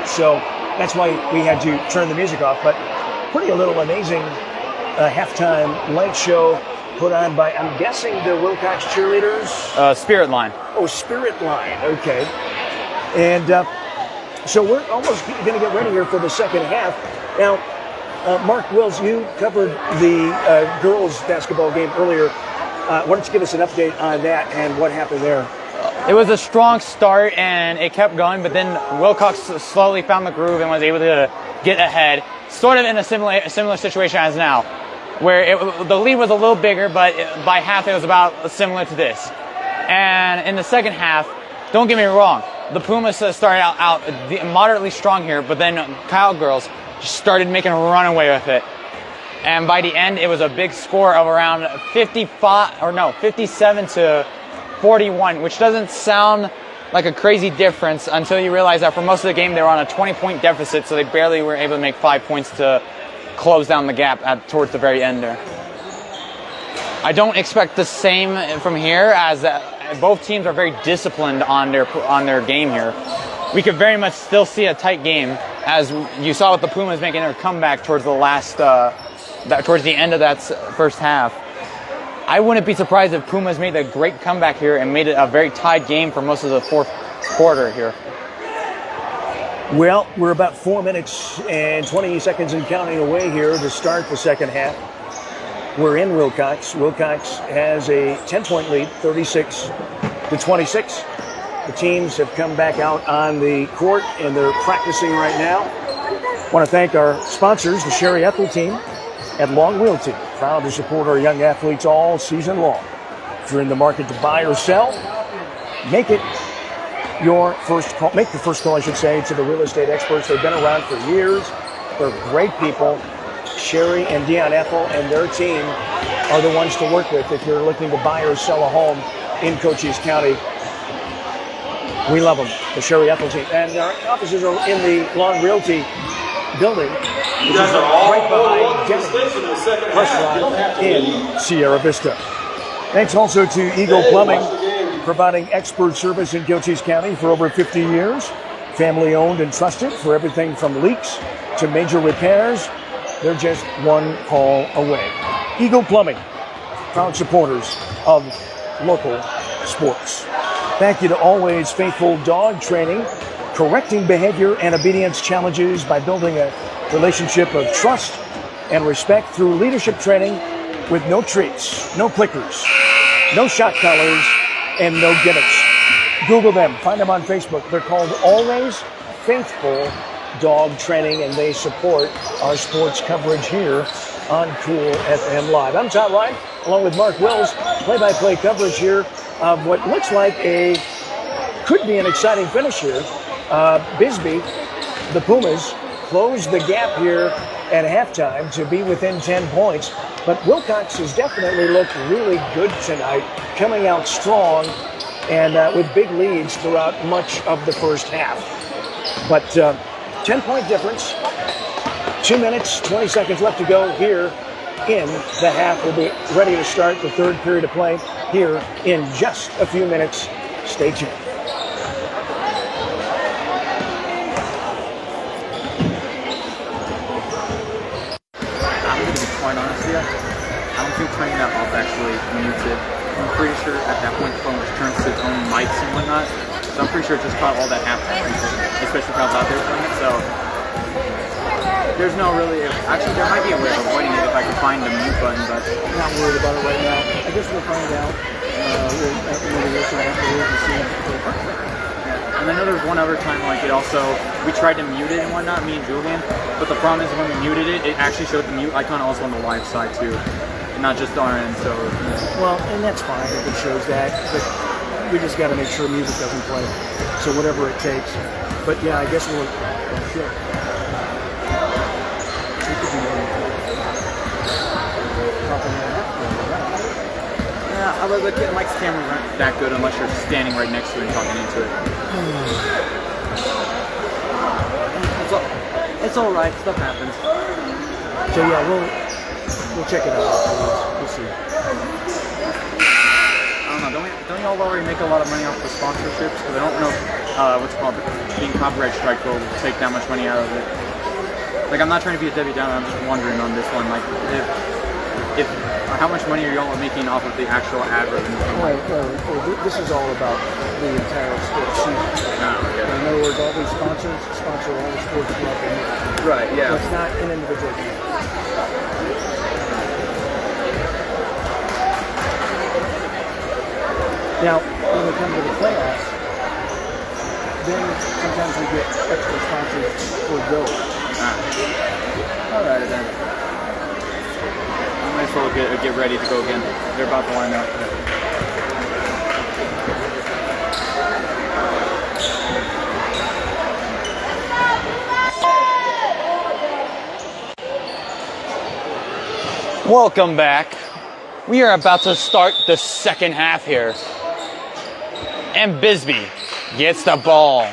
S3: So that's why we had to turn the music off. But pretty little amazing halftime light show put on by, I'm guessing, the Willcox cheerleaders?
S2: Spirit Line.
S3: Oh, Spirit Line. Okay. And so we're almost going to get ready here for the second half. Now, Mark Wills, you covered the girls' basketball game earlier. Why don't you give us an update on that and what happened there?
S2: It was a strong start, and it kept going, but then Willcox slowly found the groove and was able to get ahead, sort of in a similar situation as now, where the lead was a little bigger, but by half it was about similar to this. And in the second half, don't get me wrong, the Pumas started out moderately strong here, but then Kyle girls just started making a runaway with it. And by the end, it was a big score of around 57 to 41, which doesn't sound like a crazy difference until you realize that for most of the game they were on a 20-point deficit, so they barely were able to make 5 points to close down the gap towards the very end there. I don't expect the same from here, as both teams are very disciplined on their game here. We could very much still see a tight game, as you saw with the Pumas making their comeback towards the towards the end of that first half. I wouldn't be surprised if Pumas made a great comeback here and made it a very tied game for most of the fourth quarter here.
S3: Well, we're about 4 minutes and 20 seconds and counting away here to start the second half. We're in Willcox. Willcox has a 10-point lead, 36-26. The teams have come back out on the court, and they're practicing right now. I want to thank our sponsors, the Sherry Ethel team at Long Realty. Proud to support our young athletes all season long. If you're in the market to buy or sell, make it your first call. Make the first call, I should say, to the real estate experts. They've been around for years. They're great people. Sherry and Dion Ethel and their team are the ones to work with if you're looking to buy or sell a home in Cochise County. We love them, the Sherry Ethel team. And our offices are in the Long Realty building, which is right behind Denny's restaurant in Sierra Vista. Thanks also to Eagle Plumbing, providing expert service in Cochise County for over 50 years. Family owned and trusted for everything from leaks to major repairs. They're just one call away. Eagle Plumbing, proud supporters of local sports. Thank you to Always Faithful Dog Training, correcting behavior and obedience challenges by building a relationship of trust and respect through leadership training with no treats, no clickers, no shot collars, and no gimmicks. Google them, find them on Facebook. They're called Always Faithful Dog Training, and they support our sports coverage here on Cool FM Live. I'm Todd Ryan, along with Mark Wells, play-by-play coverage here of what looks like could be an exciting finish here. Bisbee, the Pumas, closed the gap here at halftime to be within 10 points, but Willcox has definitely looked really good tonight, coming out strong and with big leads throughout much of the first half. But 10-point difference, 2 minutes, 20 seconds left to go here in the half. We'll be ready to start the third period of play here in just a few minutes. Stay tuned.
S2: I'm going to be quite honest with you. I don't think turning that off actually mutes it. I'm pretty sure at that point the phone was turned to its own mics and whatnot. So I'm pretty sure it just caught all that halftime music, especially if I was out there doing it. So there's no really, actually there might be a way of avoiding it if I could find the mute button, but
S3: I'm not worried about it right now. I guess we'll find out. Maybe listen afterwards and see.
S2: And I know there was one other time, like we tried to mute it and whatnot, me and Julian, but the problem is when we muted it, it actually showed the mute icon also on the live side too, and not just our end, so.
S3: Well, and that's fine if it shows that, but we just got to make sure music doesn't play, so whatever it takes. But yeah, I guess we'll, sure.
S2: Yeah, although the mic's cameras aren't that good unless you're standing right next to it and talking into it. It's all right. Stuff happens.
S3: So yeah, we'll check it out afterwards. We'll see.
S2: I don't know. Don't y'all already make a lot of money off the sponsorships? Because I don't know what's called being copyright strike will take that much money out of it. Like, I'm not trying to be a Debbie Downer. I'm just wondering on this one, like if how much money are y'all making off of the actual ad revenue?
S3: This is all about the entire sports season.
S2: Okay.
S3: In other words, all these sponsors sponsor all the sports throughout the year.
S2: Right, yeah.
S3: So it's not an individual game. Now, when we come to the playoffs, then sometimes we get extra sponsors for those.
S2: All right, then. I might as well get ready to go again. They're about to line up. Welcome back. We are about to start the second half here. And Bisbee gets the ball.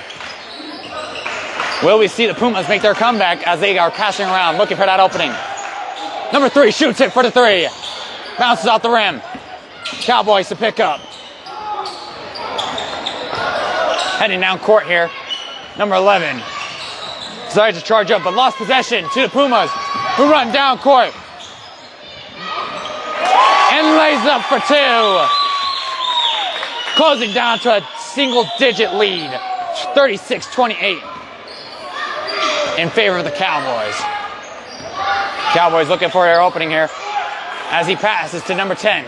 S2: Will we see the Pumas make their comeback as they are passing around looking for that opening? Number 3 shoots it for the 3. Bounces off the rim. Cowboys to pick up. Heading down court here. Number 11 decided to charge up, but lost possession to the Pumas, who run down court. And lays up for 2. Closing down to a single-digit lead. 36-28 in favor of the Cowboys. Cowboys looking for their opening here. as he passes to number 10.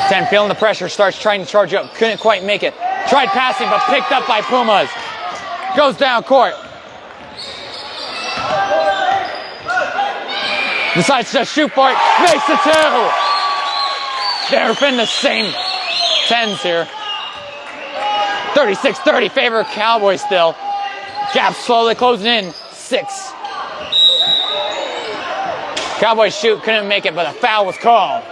S2: 10 feeling the pressure, starts trying to charge up. Couldn't quite make it. Tried passing, but picked up by Pumas. Goes down court. Decides to shoot for it. Makes the 2. They're in the same 10s here. 36-30, favor Cowboys still. Gap slowly closing in. 6. Cowboys shoot, couldn't make it, but a foul was called.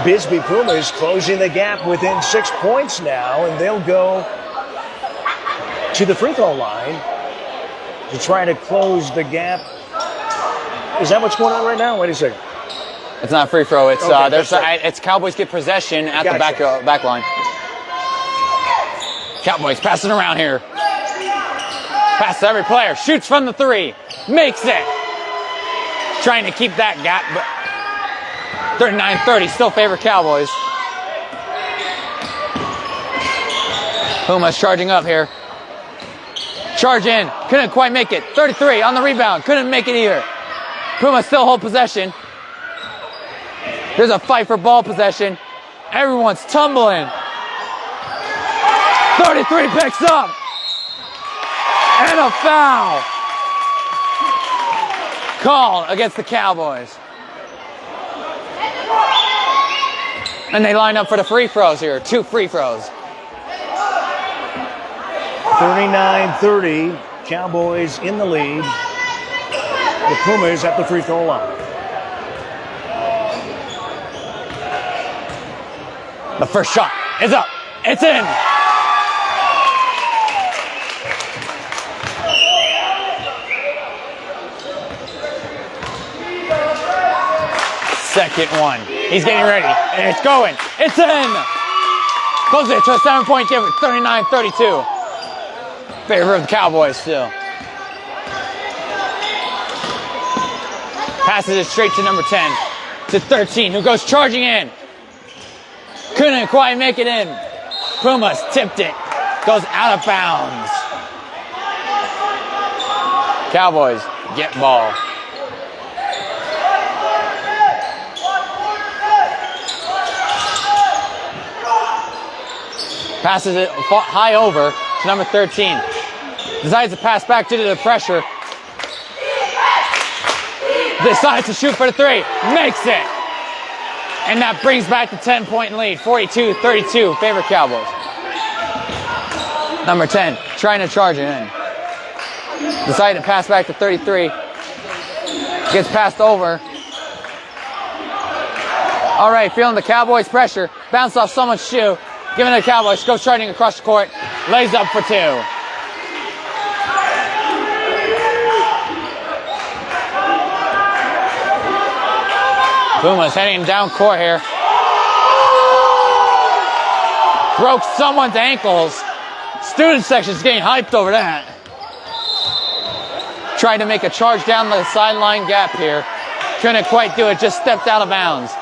S3: Bisbee Pumas closing the gap within 6 points now, and they'll go to the free throw line to try to close the gap. Is that what's going on right now? Wait a second.
S2: It's not a free throw. It's
S3: Okay,
S2: it's Cowboys get possession at the
S3: Gotcha.
S2: back line. Cowboys passing around here. Pass to every player. Shoots from the 3. Makes it. Trying to keep that gap, but 39-30 still favor Cowboys. Pumas charging up here. Charge in. Couldn't quite make it. 33 on the rebound. Couldn't make it either. Pumas still hold possession. There's a fight for ball possession. Everyone's tumbling. 33 picks up. And a foul. Call against the Cowboys. And they line up for the free throws here. 2 free throws.
S3: 39-30, Cowboys in the lead. The Pumas at the free throw line.
S2: The first shot is up. It's in. Second one. He's getting ready. And it's going. It's in. Closes it to a 7-point difference. 39-32. Favor of the Cowboys still. Passes it straight to number 10. To 13, who goes charging in. Couldn't quite make it in. Pumas tipped it. Goes out of bounds. Cowboys get ball. Passes it high over to number 13. Decides to pass back due to the pressure. Decides to shoot for the 3. Makes it. And that brings back the 10-point lead. 42-32, favor Cowboys. Number 10, trying to charge it in. Decided to pass back to 33. Gets passed over. All right, feeling the Cowboys' pressure. Bounce off someone's shoe. Giving it to the Cowboys. Goes charging across the court. Lays up for 2. Pumas heading down court here. Broke someone's ankles. Student section's getting hyped over that. Tried to make a charge down the sideline gap here. Couldn't quite do it, just stepped out of bounds.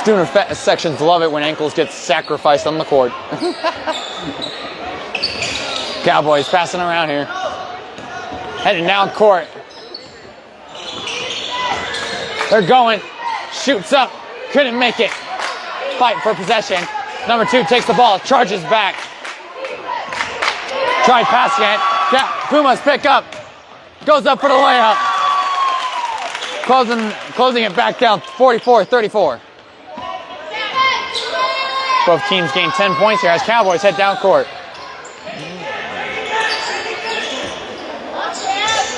S2: Student sections love it when ankles get sacrificed on the court. Cowboys passing around here. Heading down court. They're going. Shoots up. Couldn't make it. Fight for possession. Number 2 takes the ball. Charges back. Tried passing it. Pumas pick up. Goes up for the layup. Closing it back down. 44-34. Both teams gain 10 points here as Cowboys head down court.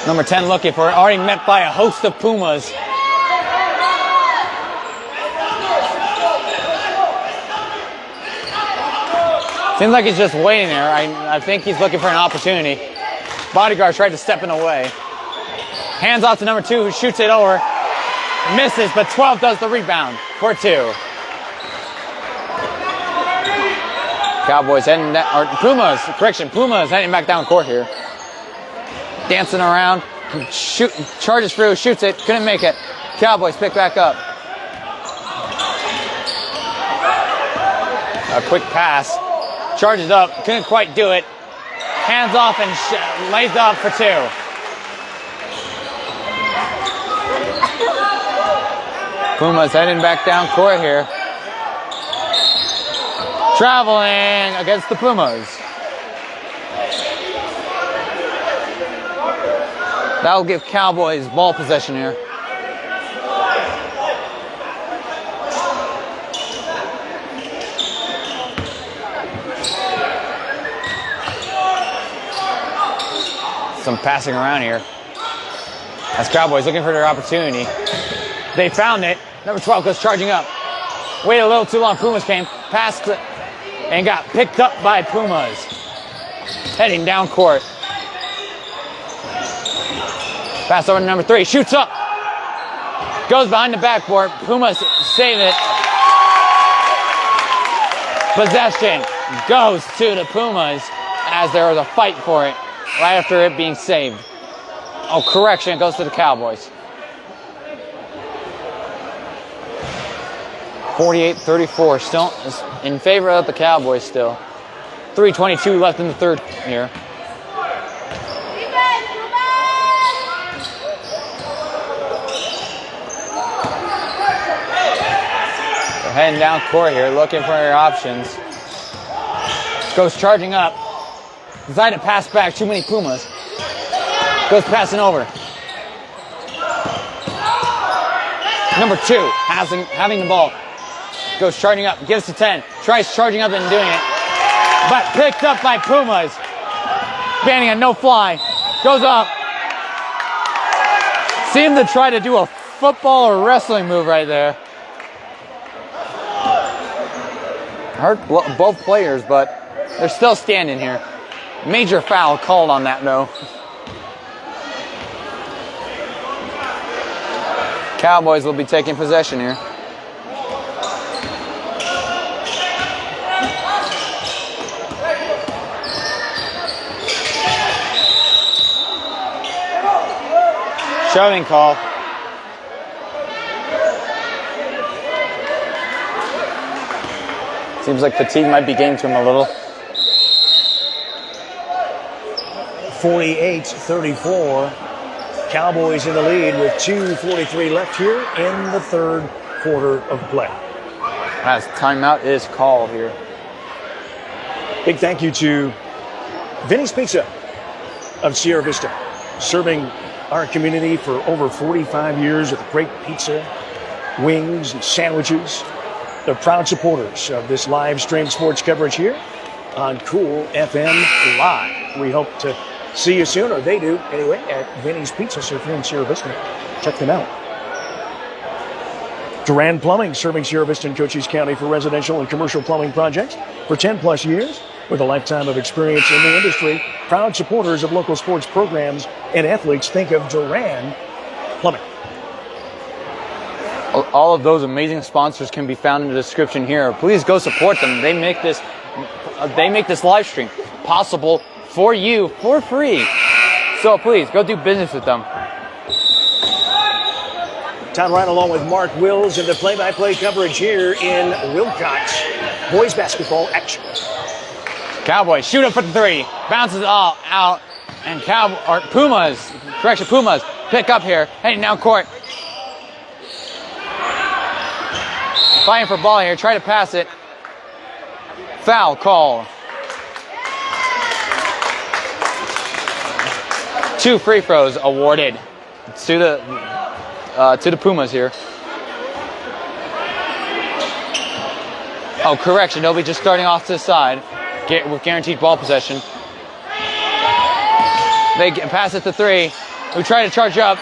S2: Number 10 looking for it. Already met by a host of Pumas. Seems like he's just waiting there. I think he's looking for an opportunity. Bodyguard tried to step in the way. Hands off to number 2 who shoots it over. Misses, but 12 does the rebound for 2. Cowboys heading down, or Pumas heading back down court here. Dancing around, charges through, shoots it, couldn't make it. Cowboys pick back up. A quick pass, charges up, couldn't quite do it. Hands off and lays up for 2. Pumas heading back down court here. Traveling against the Pumas. That'll give Cowboys ball possession here. Some passing around here. As Cowboys looking for their opportunity. They found it. Number 12 goes charging up. Waited a little too long. Pumas came. Passed and got picked up by Pumas. Heading down court. Pass over to number 3. Shoots up. Goes behind the backboard. Pumas save it. Possession goes to the Pumas as there was a fight for it right after it being saved. Oh, correction. It goes to the Cowboys. 48-34, still in favor of the Cowboys still. 3:22 left in the third here. They're heading down court here, looking for their options. Goes charging up. Decided to pass back, too many Pumas. Goes passing over. Number 2, having the ball. Goes charging up, gives to 10. Tries charging up and doing it. But picked up by Pumas. Banning a no-fly. Goes up. Seemed to try to do a football or wrestling move right there. Hurt both players, but they're still standing here. Major foul called on that, though. Cowboys will be taking possession here. Shoving call. Seems like fatigue might be getting to him a little.
S3: 48-34. Cowboys in the lead with 2:43 left here in the third quarter of play.
S2: As timeout is called here.
S3: Big thank you to Vinny's Pizza of Sierra Vista, serving our community for over 45 years with great pizza, wings, and sandwiches. They're proud supporters of this live stream sports coverage here on Cool FM Live. We hope to see you soon, or they do anyway, at Vinny's Pizza, so if you're in Sierra Vista, check them out. Duran Plumbing, serving Sierra Vista and Cochise County for residential and commercial plumbing projects for 10 plus years. With a lifetime of experience in the industry, proud supporters of local sports programs and athletes, think of Duran Plumbing.
S2: All of those amazing sponsors can be found in the description here. Please go support them. They make this live stream possible for you for free. So please go do business with them.
S3: Todd Ryan along with Mark Wills in the play-by-play coverage here in Willcox. Boys basketball action.
S2: Cowboys shoot up for the 3. Bounces all out. And Pumas pick up here. Heading down court. Fighting for ball here. Try to pass it. Foul call. 2 free throws awarded to the Pumas here. Oh, correction. They'll be just starting off to the side with guaranteed ball possession. They pass it to 3, who tried to charge up,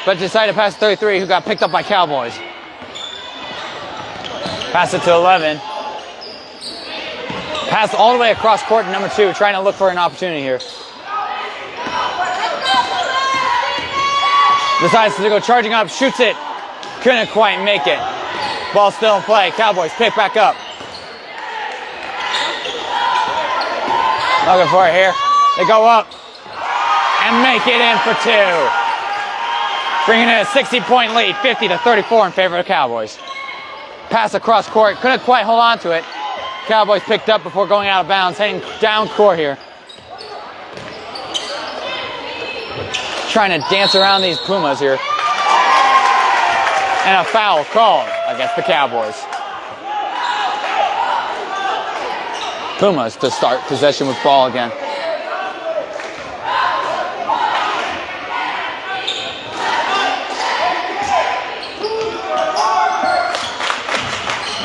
S2: but decided to pass to 33, who got picked up by Cowboys. Pass it to 11. Pass all the way across court to number 2, trying to look for an opportunity here. Decides to go charging up, shoots it. Couldn't quite make it. Ball still in play. Cowboys pick back up. Looking for it here. They go up and make it in for 2. Bringing in a 60-point lead, 50-34 in favor of the Cowboys. Pass across court. Couldn't quite hold on to it. Cowboys picked up before going out of bounds, heading down court here. trying to dance around these Pumas here. And a foul called against the Cowboys. Pumas to start possession with ball again.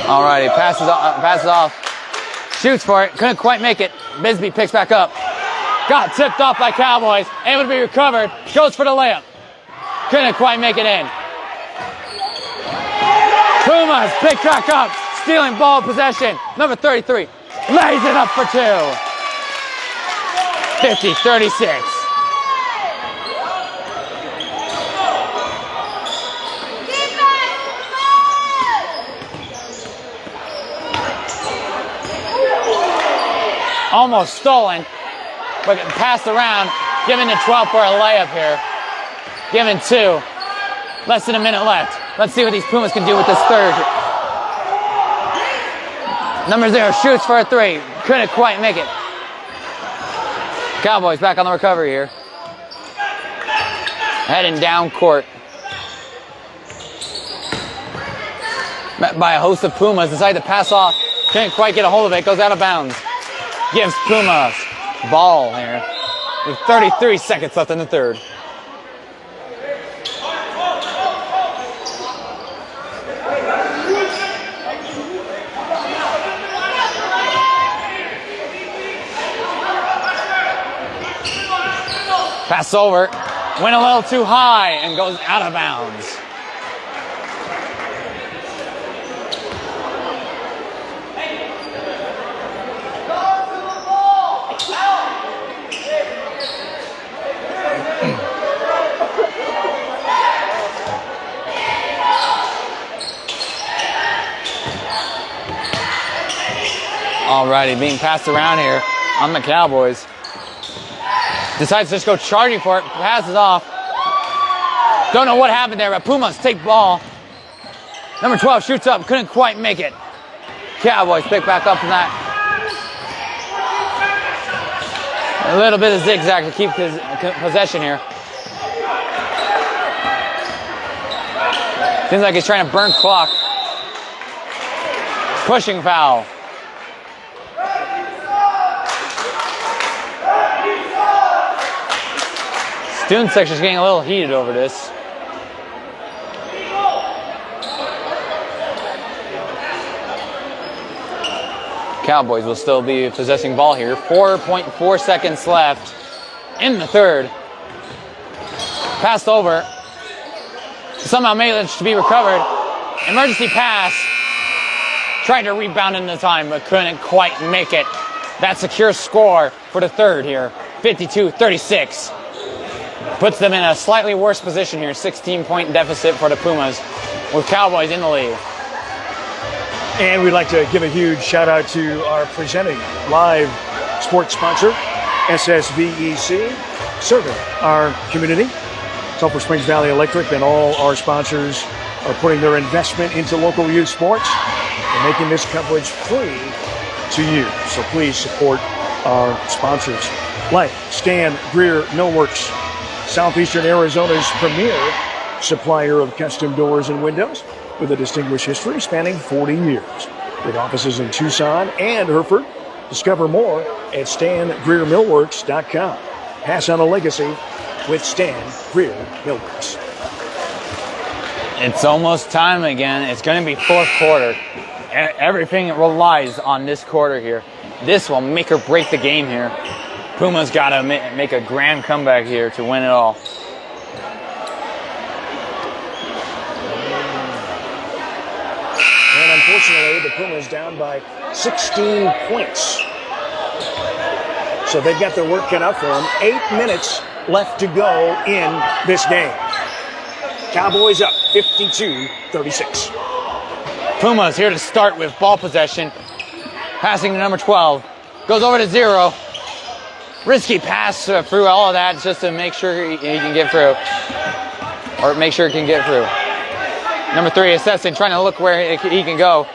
S2: Alrighty, passes off, shoots for it, couldn't quite make it. Bisbee picks back up. Got tipped off by Cowboys, able to be recovered, goes for the layup. Couldn't quite make it in. Pumas pick back up, stealing ball possession. Number 33 lays it up for two. 50-36. Almost stolen, but passed around, given to 12 for a layup here. Given 2. Less than a minute left. Let's see what these Pumas can do with this third. Number 0 shoots for a 3. Couldn't quite make it. Cowboys back on the recovery here. Heading down court. Met by a host of Pumas. Decide to pass off. Couldn't quite get a hold of it. Goes out of bounds. Gives Pumas ball here with 33 seconds left in the third. Pass over, went a little too high and goes out of bounds. Alrighty, being passed around here on the Cowboys. Decides to just go charging for it, passes off. Don't know what happened there, but Pumas take ball. Number 12 shoots up, couldn't quite make it. Cowboys pick back up from that. A little bit of zigzag to keep his possession here. Seems like he's trying to burn clock. Pushing foul. Student section's getting a little heated over this. Cowboys will still be possessing ball here. 4.4 seconds left in the third. Passed over. Somehow managed to be recovered. Emergency pass. Tried to rebound in the time, but couldn't quite make it. That secures score for the third here. 52-36. Puts them in a slightly worse position here. 16-point deficit for the Pumas with Cowboys in the lead.
S3: And we'd like to give a huge shout out to our presenting live sports sponsor, SSVEC, serving our community. Sulphur Springs Valley Electric and all our sponsors are putting their investment into local youth sports and making this coverage free to you. So please support our sponsors like Stan Greer Millworks, Southeastern Arizona's premier supplier of custom doors and windows with a distinguished history spanning 40 years. With offices in Tucson and Hereford. Discover more at StanGreerMillworks.com. Pass on a legacy with Stan Greer Millworks.
S2: It's almost time again. It's going to be fourth quarter. Everything relies on this quarter here. This will make or break the game here. Puma's got to make a grand comeback here to win it all.
S3: And unfortunately, the Pumas down by 16 points. So they've got their work cut out for them. 8 minutes left to go in this game. Cowboys up 52-36.
S2: Pumas here to start with ball possession. Passing to number 12. Goes over to 0. Risky pass through all of that just to make sure he can get through. Or make sure he can get through. Number 3 assessing, trying to look where he can go.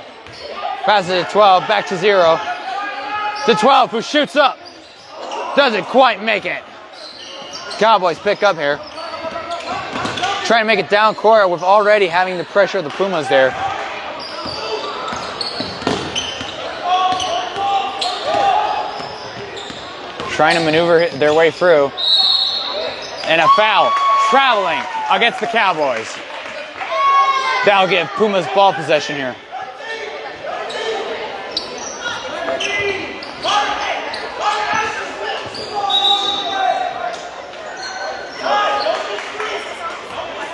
S2: Passes to 12, back to 0. To 12, who shoots up. Doesn't quite make it. Cowboys pick up here. trying to make it down court with already having the pressure of the Pumas there. Trying to maneuver their way through. And a foul, traveling against the Cowboys. That'll give Pumas ball possession here.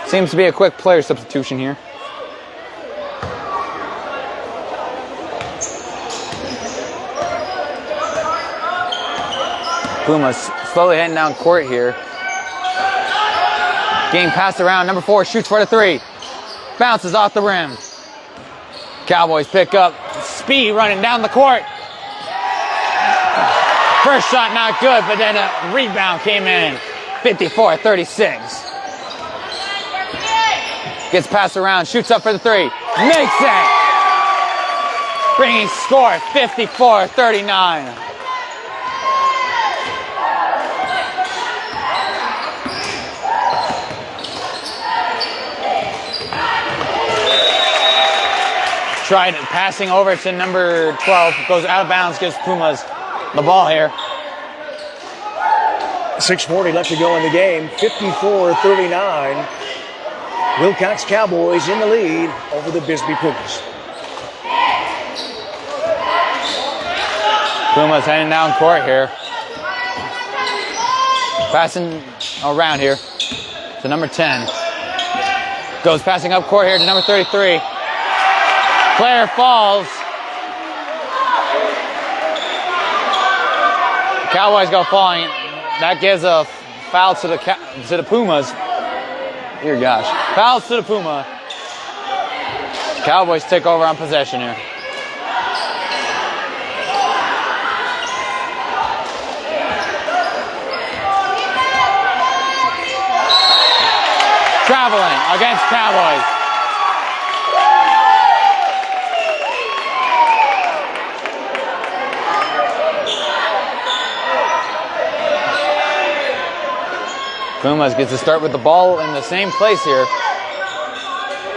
S2: Seems to be a quick player substitution here. Pumas slowly heading down court here. Game passed around. Number 4 shoots for the 3. Bounces off the rim. Cowboys pick up. Speed running down the court. First shot not good, but then a rebound came in. 54-36. Gets passed around, shoots up for the 3. Makes it! Bringing score 54-39. Tried passing over to number 12. Goes out of bounds, gives Pumas the ball here.
S3: 6:40 left to go in the game. 54-39. Willcox Cowboys in the lead over the Bisbee Pumas.
S2: Pumas heading down court here. Passing around here to number 10. Goes passing up court here to number 33. Player falls. The Cowboys go falling. That gives a foul to the Pumas. Dear gosh. Fouls to the Puma. Cowboys take over on possession here. Traveling against Cowboys. Pumas gets to start with the ball in the same place here.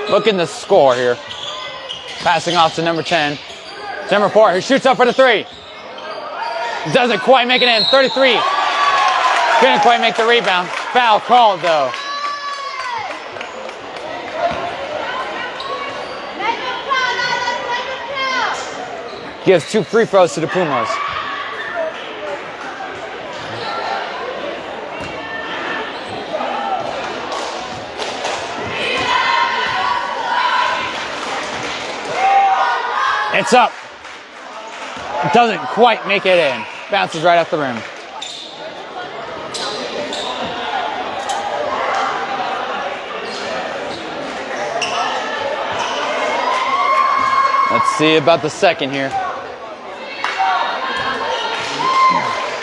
S2: Looking to score here. Passing off to number 10. Number 4, who shoots up for the 3. Doesn't quite make it in. 33. Couldn't quite make the rebound. Foul called though. Gives 2 free throws to the Pumas. It's up. Doesn't quite make it in. Bounces right off the rim. Let's see about the second here.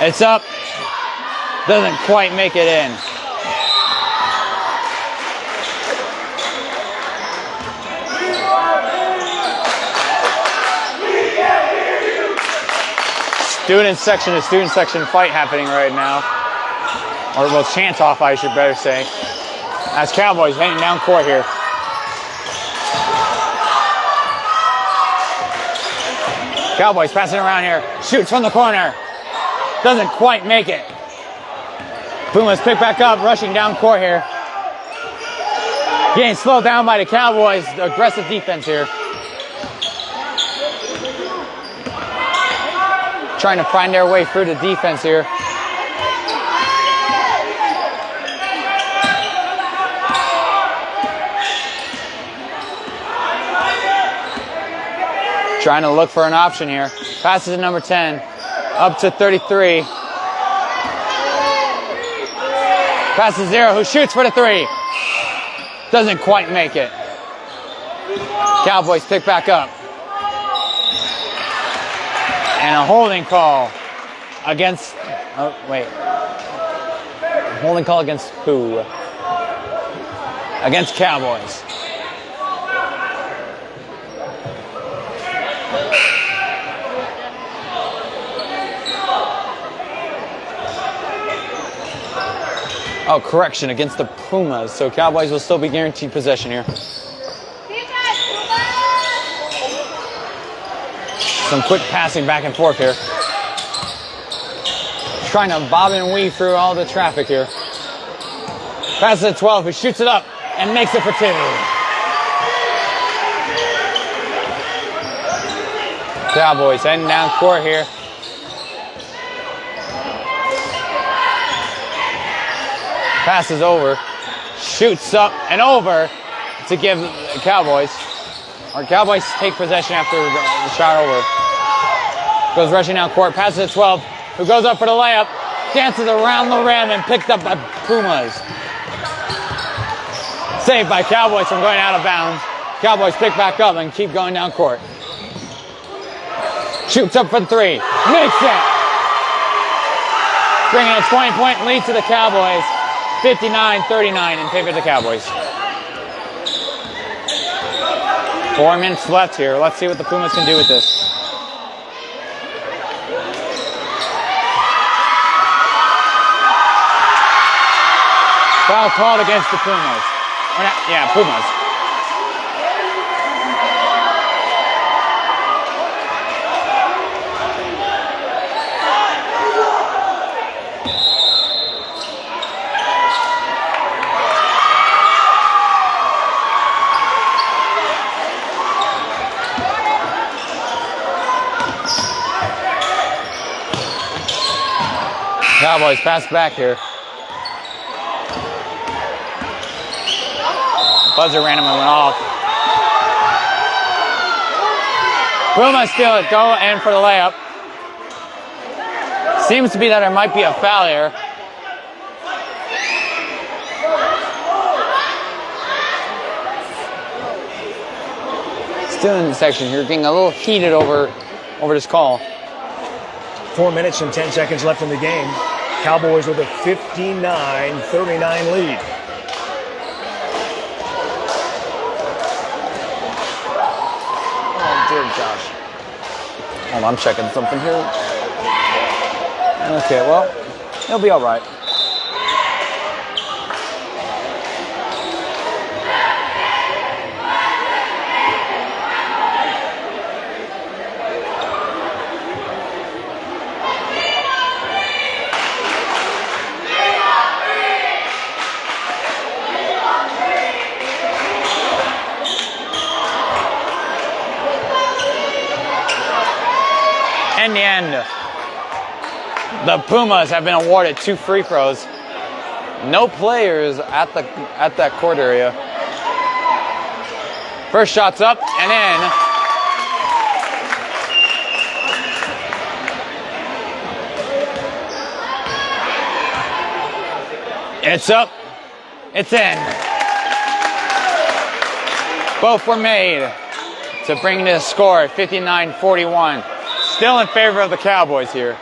S2: It's up. Doesn't quite make it in. Student section to student section fight happening right now. Or well, chance off, I should better say. As Cowboys heading down court here. Cowboys passing around here. Shoots from the corner. Doesn't quite make it. Pumas pick back up, rushing down court here. Getting slowed down by the Cowboys. The aggressive defense here. Trying to find their way through the defense here. Trying to look for an option here. Passes to number 10. Up to 33. Passes 0, who shoots for the 3. Doesn't quite make it. Cowboys pick back up. And a holding call against, oh wait. Holding call against who? Against Cowboys. Oh, correction, against the Pumas. So Cowboys will still be guaranteed possession here. Some quick passing back and forth here. Trying to bob and weave through all the traffic here. Passes at 12, who shoots it up and makes it for 2. Cowboys heading down court here. Passes over, shoots up and over to give the Cowboys. Our Cowboys take possession after the shot over. Goes rushing down court, passes at 12, who goes up for the layup, dances around the rim and picked up by Pumas. Saved by Cowboys from going out of bounds. Cowboys pick back up and keep going down court. Shoots up for 3, makes it! Bringing a 20-point lead to the Cowboys. 59-39 in favor of the Cowboys. 4 minutes left here. Let's see what the Pumas can do with this. Foul called against the Pumas. Or not, yeah, Pumas. Cowboys pass back here. Buzzer randomly went off. Pumas steal it, go in for the layup. Seems to be that there might be a foul here. Still in the section here, getting a little heated over this call.
S3: 4 minutes and 10 seconds left in the game. Cowboys with a 59-39 lead.
S2: Oh, dear Josh. Hold on, I'm checking something here. Okay, well, it'll be all right. In the end, the Pumas have been awarded 2 free throws. No players at that court area. First shot's up and in. It's up. It's in. Both were made to bring this score at 59-41. Still in favor of the Cowboys here.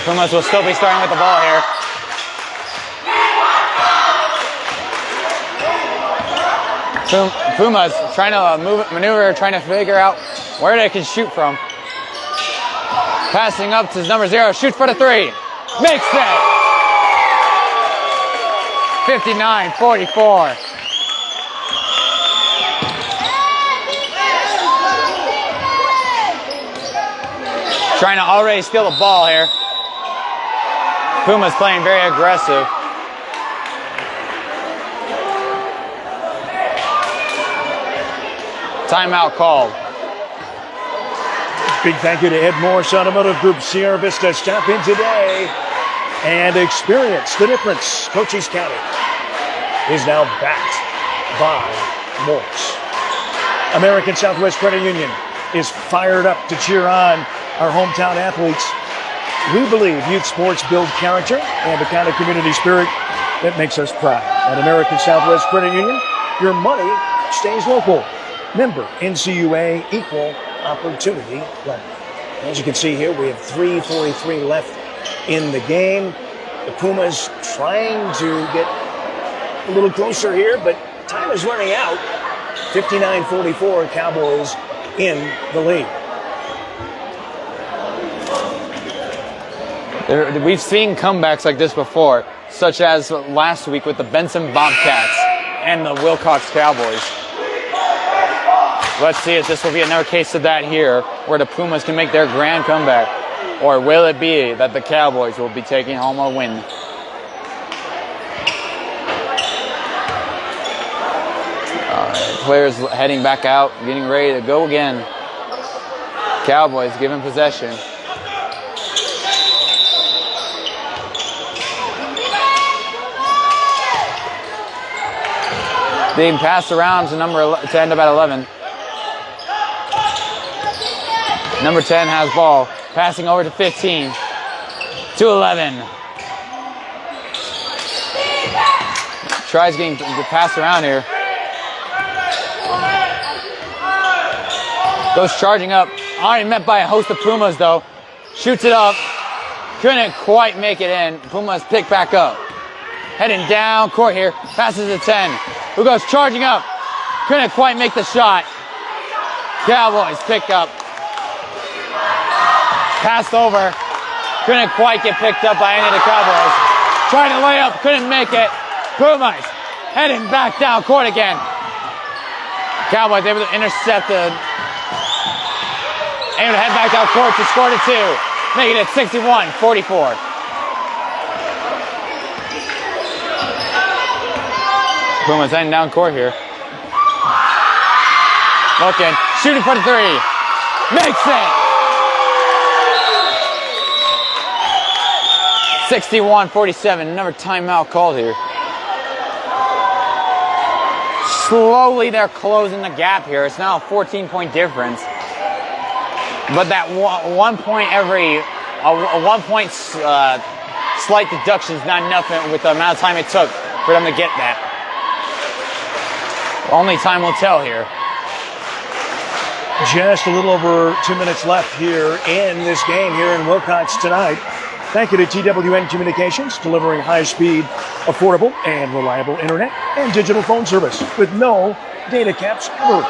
S2: Pumas will still be starting with the ball here. Pumas trying to maneuver, trying to figure out where they can shoot from. Passing up to number 0, shoots for the 3. Makes it! 59-44. Trying to already steal the ball here. Pumas playing very aggressive. Timeout called.
S3: Big thank you to Ed MORSE Automotive Group, Sierra Vista. Stop in today and experience the difference. Cochise County is now backed by MORSE. American Southwest Credit Union is fired up to cheer on our hometown athletes. We believe youth sports build character and the kind of community spirit that makes us proud. At American Southwest Credit Union, your money stays local. Member NCUA, equal opportunity lender. As you can see here, we have 3:43 left in the game. The Pumas trying to get a little closer here, but time is running out. 59-44, Cowboys in the lead.
S2: We've seen comebacks like this before, such as last week with the Benson Bobcats and the Willcox Cowboys. Let's see if this will be another case of that here, where the Pumas can make their grand comeback. Or will it be that the Cowboys will be taking home a win? All right, players heading back out, getting ready to go again. Cowboys given possession. Being passed around to to end up at 11. Number 10 has ball. Passing over to 15. To 11. Tries getting the pass around here. Goes charging up. Already met by a host of Pumas though. Shoots it up. Couldn't quite make it in. Pumas pick back up. Heading down court here. Passes to 10. Who goes charging up. Couldn't quite make the shot. Cowboys pick up. Passed over. Couldn't quite get picked up by any of the Cowboys. Trying to lay up. Couldn't make it. Pumas heading back down court again. Cowboys able to intercept the... Able to head back down court to score to 2. Making it 61-44. Pumas heading down court here. Looking. Shooting for the 3. Makes it. 61-47. Another timeout called here. Slowly they're closing the gap here. It's now a 14-point difference. But that 1 point a 1 point slight deduction is not enough with the amount of time it took for them to get that. Only time will tell here.
S3: Just a little over 2 minutes left here in this game here in Willcox tonight. Thank you to TWN Communications, delivering high-speed, affordable, and reliable internet and digital phone service with no data caps ever.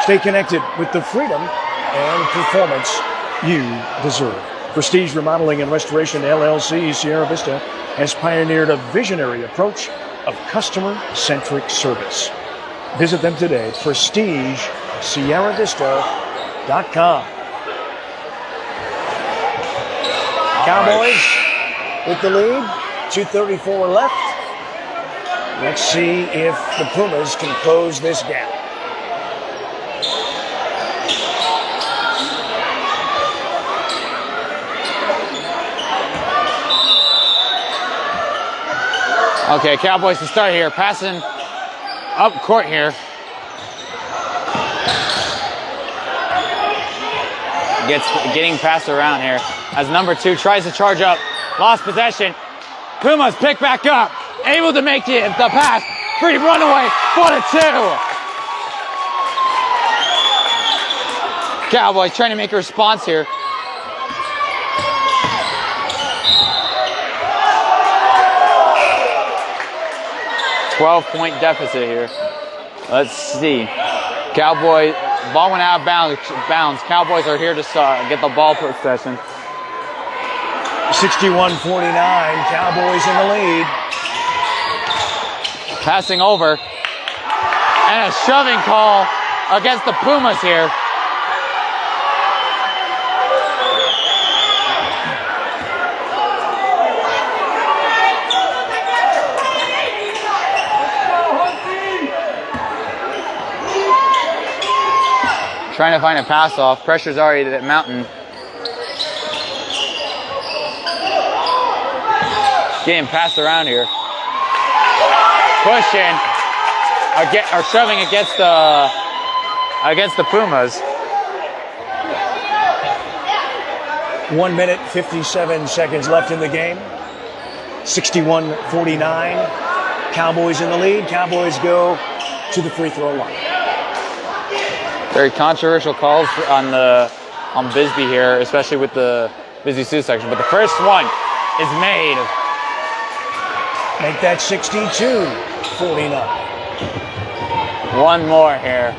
S3: Stay connected with the freedom and performance you deserve. Prestige Remodeling and Restoration LLC Sierra Vista has pioneered a visionary approach of customer-centric service. Visit them today, prestigesierravista.com. Cowboys with the lead, 2:34 left. Let's see if the Pumas can close this gap.
S2: Okay, Cowboys to start here. Passing up court here. Getting passed around here as number 2 tries to charge up. Lost possession. Pumas pick back up. Able to make it the pass. Free runaway for the 2. Cowboys trying to make a response here. .12 deficit here. Let's see. Cowboy ball went out of bounds. Cowboys are here to get the ball possession.
S3: 61-49. Cowboys in the lead.
S2: Passing over. And a shoving call against the Pumas here. Trying to find a pass off. Pressure's already mounting. Getting passed around here. Pushing. Or shoving against the Pumas.
S3: 1 minute, 57 seconds left in the game. 61-49. Cowboys in the lead. Cowboys go to the free throw line.
S2: Very controversial calls on Bisbee here, especially with the Bisbee Sioux section. But the first one is made.
S3: Make that 62-49.
S2: One more here.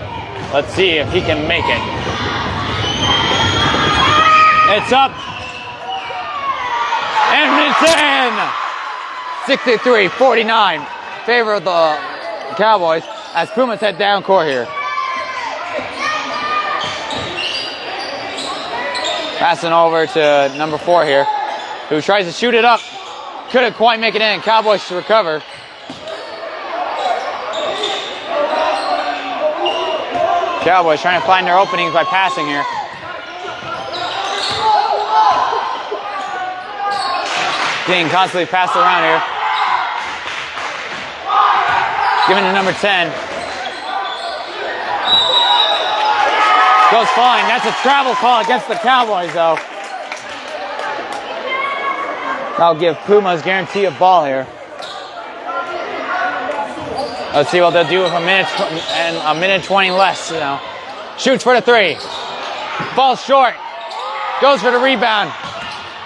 S2: Let's see if he can make it. It's up. And it's in! 63-49. Favor of the Cowboys as Pumas head down court here. Passing over to number 4 here, who tries to shoot it up. Couldn't quite make it in. Cowboys to recover. Cowboys trying to find their openings by passing here. Being constantly passed around here. Given to number 10. Goes fine. That's a travel call against the Cowboys, though. That'll give Pumas guarantee a ball here. Let's see what they'll do with a minute 20 less. You know, shoots for the 3. Falls short. Goes for the rebound.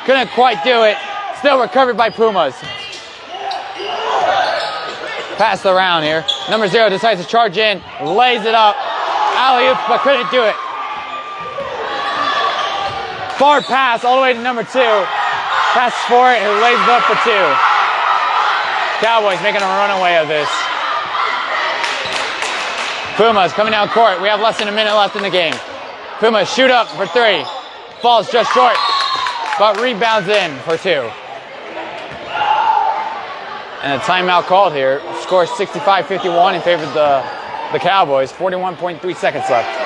S2: Couldn't quite do it. Still recovered by Pumas. Passed around here. Number 0 decides to charge in. Lays it up. Alley-oop, but couldn't do it. Forward pass all the way to number 2. Passes for it and lays it up for 2. Cowboys making a runaway of this. Pumas coming down court. We have less than a minute left in the game. Pumas shoot up for 3. Falls just short, but rebounds in for 2. And a timeout called here. Score 65-51 in favor of the Cowboys. 41.3 seconds left.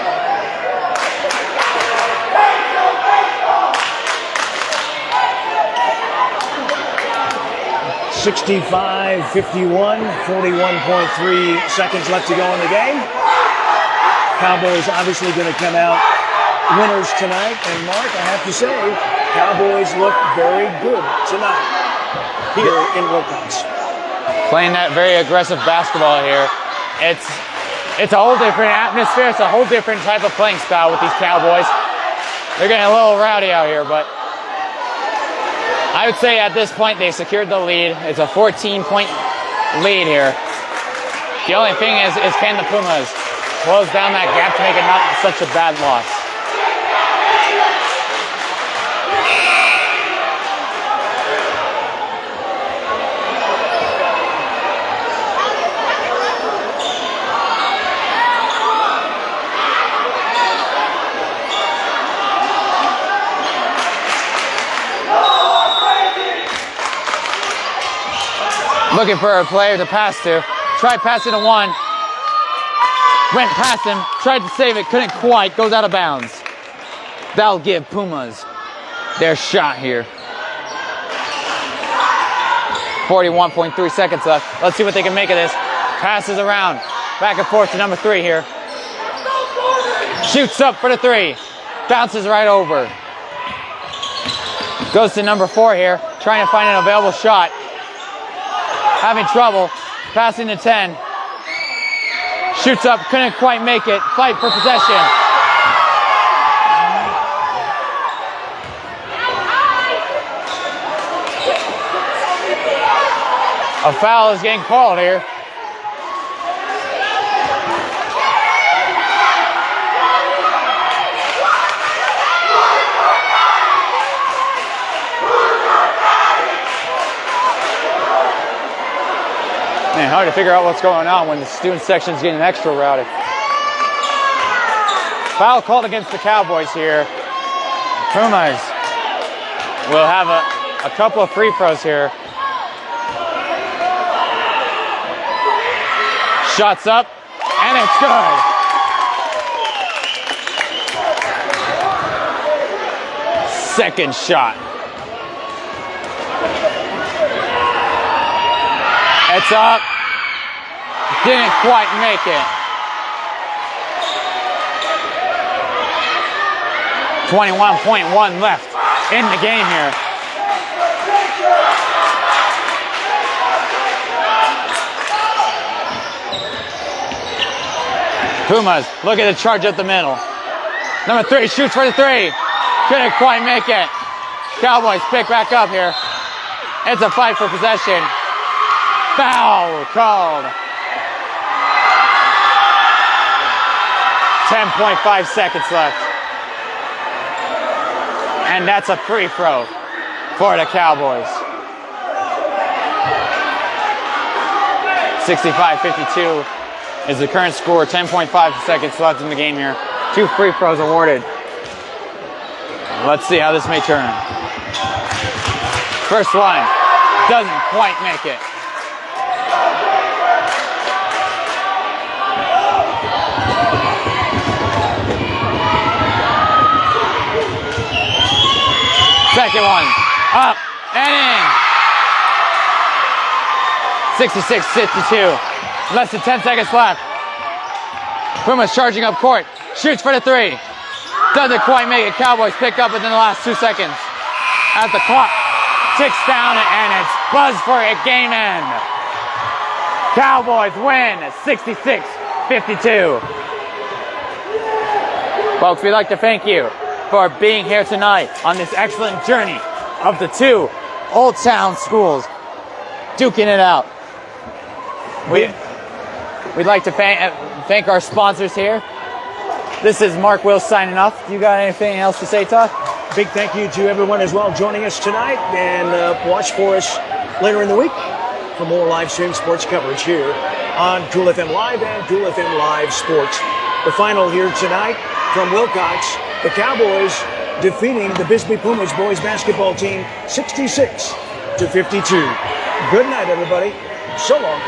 S3: 65-51, 41.3 seconds left to go in the game. Cowboys obviously going to come out winners tonight. And Mark, I have to say, Cowboys look very good tonight here in Willcox.
S2: Playing that very aggressive basketball here. It's a whole different atmosphere. It's a whole different type of playing style with these Cowboys. They're getting a little rowdy out here, but I would say at this point they secured the lead. It's a 14-point lead here. The only thing is can the Pumas close down that gap to make it not such a bad loss? Looking for a player to pass to. Tried passing to 1. Went past him. Tried to save it. Couldn't quite. Goes out of bounds. That'll give Pumas their shot here. 41.3 seconds left. Let's see what they can make of this. Passes around. Back and forth to number 3 here. Shoots up for the 3. Bounces right over. Goes to number 4 here. Trying to find an available shot. Having trouble, passing to 10. Shoots up, couldn't quite make it. Fight for possession. A foul is getting called here. Man, hard to figure out what's going on when the student section's getting extra rowdy. Foul called against the Cowboys here. Pumas will have a couple of free throws here. Shots up, and it's good. Second shot. It's up. Didn't quite make it. 21.1 left in the game here. Pumas, look at the charge up the middle. Number 3 shoots for the 3. Couldn't quite make it. Cowboys pick back up here. It's a fight for possession. Foul called. 10.5 seconds left. And that's a free throw for the Cowboys. 65-52 is the current score. 10.5 seconds left in the game here. 2 free throws awarded. Let's see how this may turn. First one doesn't quite make it. Second one, up and in. 66-52, less than 10 seconds left. Pumas charging up court, shoots for the 3. Doesn't quite make it. Cowboys pick up within the last 2 seconds. As the clock ticks down and it's buzzed for a game end. Cowboys win 66-52. Folks, we'd like to thank you for being here tonight on this excellent journey of the 2 Old Town schools duking it out. We'd like to thank our sponsors here. This is Mark Wills signing off. You got anything else to say, Todd?
S3: Big thank you to everyone as well joining us tonight, and watch for us later in the week for more live stream sports coverage here on Cool FM Live and Cool FM Live Sports. The final here tonight from Willcox, the Cowboys defeating the Bisbee Pumas boys basketball team 66-52. Good night, everybody. So long.